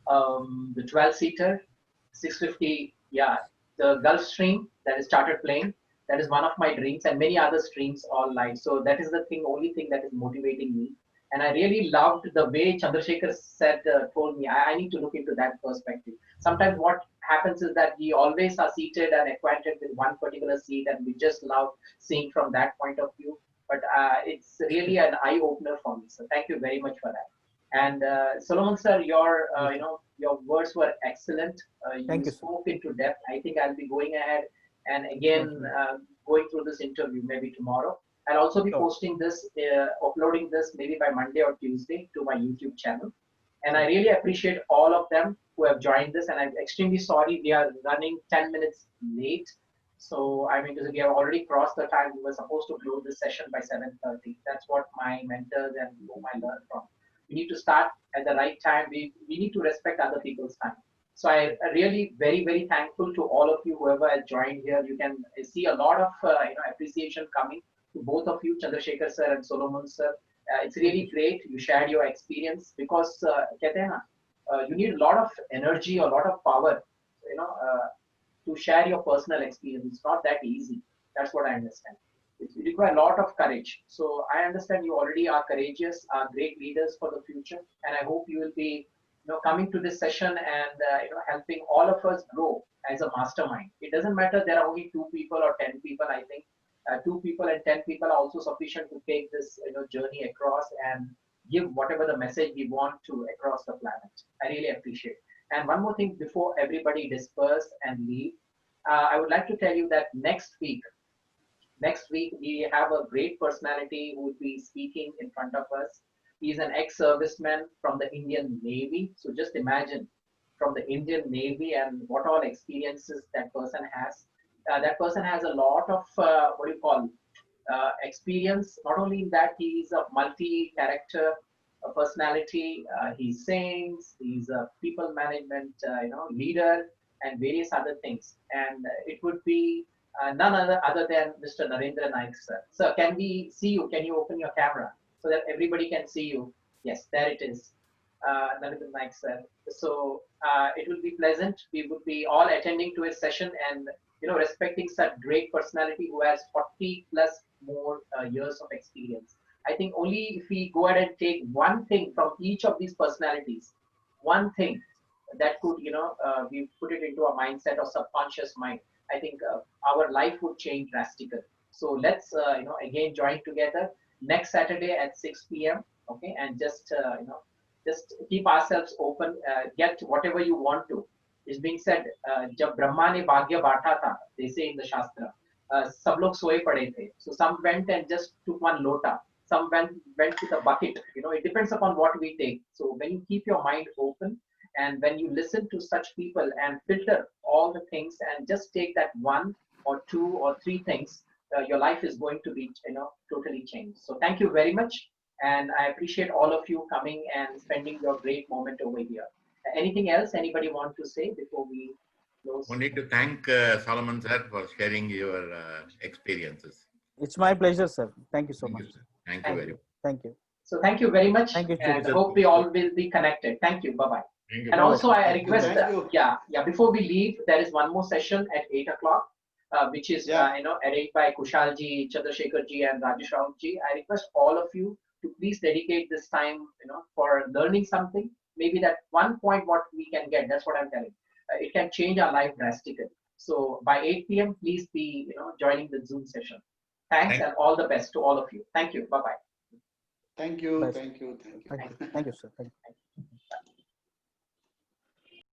Speaker 1: the 12-seater, 650, yeah, the Gulfstream that is started playing. That is one of my dreams, and many other streams all life. So that is the thing, only thing that is motivating me. And I really loved the way Chandrasekhar said, told me, I need to look into that perspective. Sometimes what happens is that we always are seated and acquainted with one particular seat, and we just love seeing from that point of view. But it's really an eye opener for me. So thank you very much for that. And Solomon sir, your words were excellent.
Speaker 6: Thank
Speaker 1: You
Speaker 6: you, sir.
Speaker 1: spoke into depth. I think I'll be going ahead and again going through this interview maybe tomorrow. I'll also be
Speaker 6: Sure.
Speaker 1: posting this, uploading this maybe by Monday or Tuesday to my YouTube channel. And I really appreciate all of them who have joined this. And I'm extremely sorry we are running 10 minutes late. So I mean, we have already crossed the time. We were supposed to close this session by 7:30. That's what my mentors and whom I learned from. We need to start at the right time. We need to respect other people's time. So I really very, very thankful to all of you, whoever has joined here. You can see a lot of appreciation coming to both of you, Chandrasekhar sir and Solomon sir. It's really great. You shared your experience because कहते हैं ना, you need a lot of energy, a lot of power, to share your personal experience. It's not that easy. That's what I understand. It requires a lot of courage. So I understand you already are courageous, are great leaders for the future, and I hope you will be, coming to this session and helping all of us grow as a mastermind. It doesn't matter there are only 2 people or 10 people. I think 2 people and 10 people are also sufficient to take this journey across and give whatever the message we want to across the planet. I really appreciate. And one more thing before everybody disperse and leave, I would like to tell you that next week we have a great personality who will be speaking in front of us. He's an ex-serviceman from the Indian Navy. So just imagine from the Indian Navy and what all experiences that person has. That person has a lot of experience. Not only in that, he's a multi-character personality. He sings. He's a people management leader and various other things. And it would be none other than Mr. Narendra Naik sir. Sir, can we see you? Can you open your camera so that everybody can see you? Yes, there it is. Narendra Naik sir. So it will be pleasant. We would be all attending to his session and respecting such great personality who has 40 plus more years of experience. I think only if we go ahead and take one thing from each of these personalities, one thing that could, we put it into a mindset or subconscious mind, I think our life would change drastically. So let's, again join together next Saturday at 6 p.m. Okay, and just keep ourselves open, get whatever you want to. It's being said, जब ब्रह्मा ने भाग्य बांटा था, they say in the Shastra, सब लोग सोए पड़े थे. So some went and just took one lota. Some went with a bucket. It depends upon what we take. So when you keep your mind open and when you listen to such people and filter all the things and just take that 1 or 2 or 3 things, your life is going to be totally changed. So thank you very much, and I appreciate all of you coming and spending your great moment over here. Anything else anybody want to say before we close?
Speaker 3: I need to thank Solomon sir for sharing your experiences.
Speaker 6: It's my pleasure, sir. Thank you so much.
Speaker 3: Thank you very much.
Speaker 6: Thank you.
Speaker 1: So thank you very much,
Speaker 6: Thank you,
Speaker 1: and
Speaker 6: Chief.
Speaker 1: hope we all will be connected. Thank you. Bye bye.
Speaker 3: Thank you.
Speaker 1: And also, I
Speaker 4: Thank you,
Speaker 1: request,
Speaker 4: thank you.
Speaker 1: before we leave, there is one more session at 8 o'clock, which is, arranged by Kushalji, Chandrasekhar ji, and Rajesh Raut ji. I request all of you to please dedicate this time, for learning something. Maybe that one point what we can get, that's what I'm telling. It can change our life drastically. So by 8 p.m., please be, joining the Zoom session. Thanks and all the best to all of you. Thank you. Bye-bye.
Speaker 4: Thank you.
Speaker 6: Bye.
Speaker 4: Thank you. Thank you.
Speaker 6: Thank you. Thank you, sir. Thank you.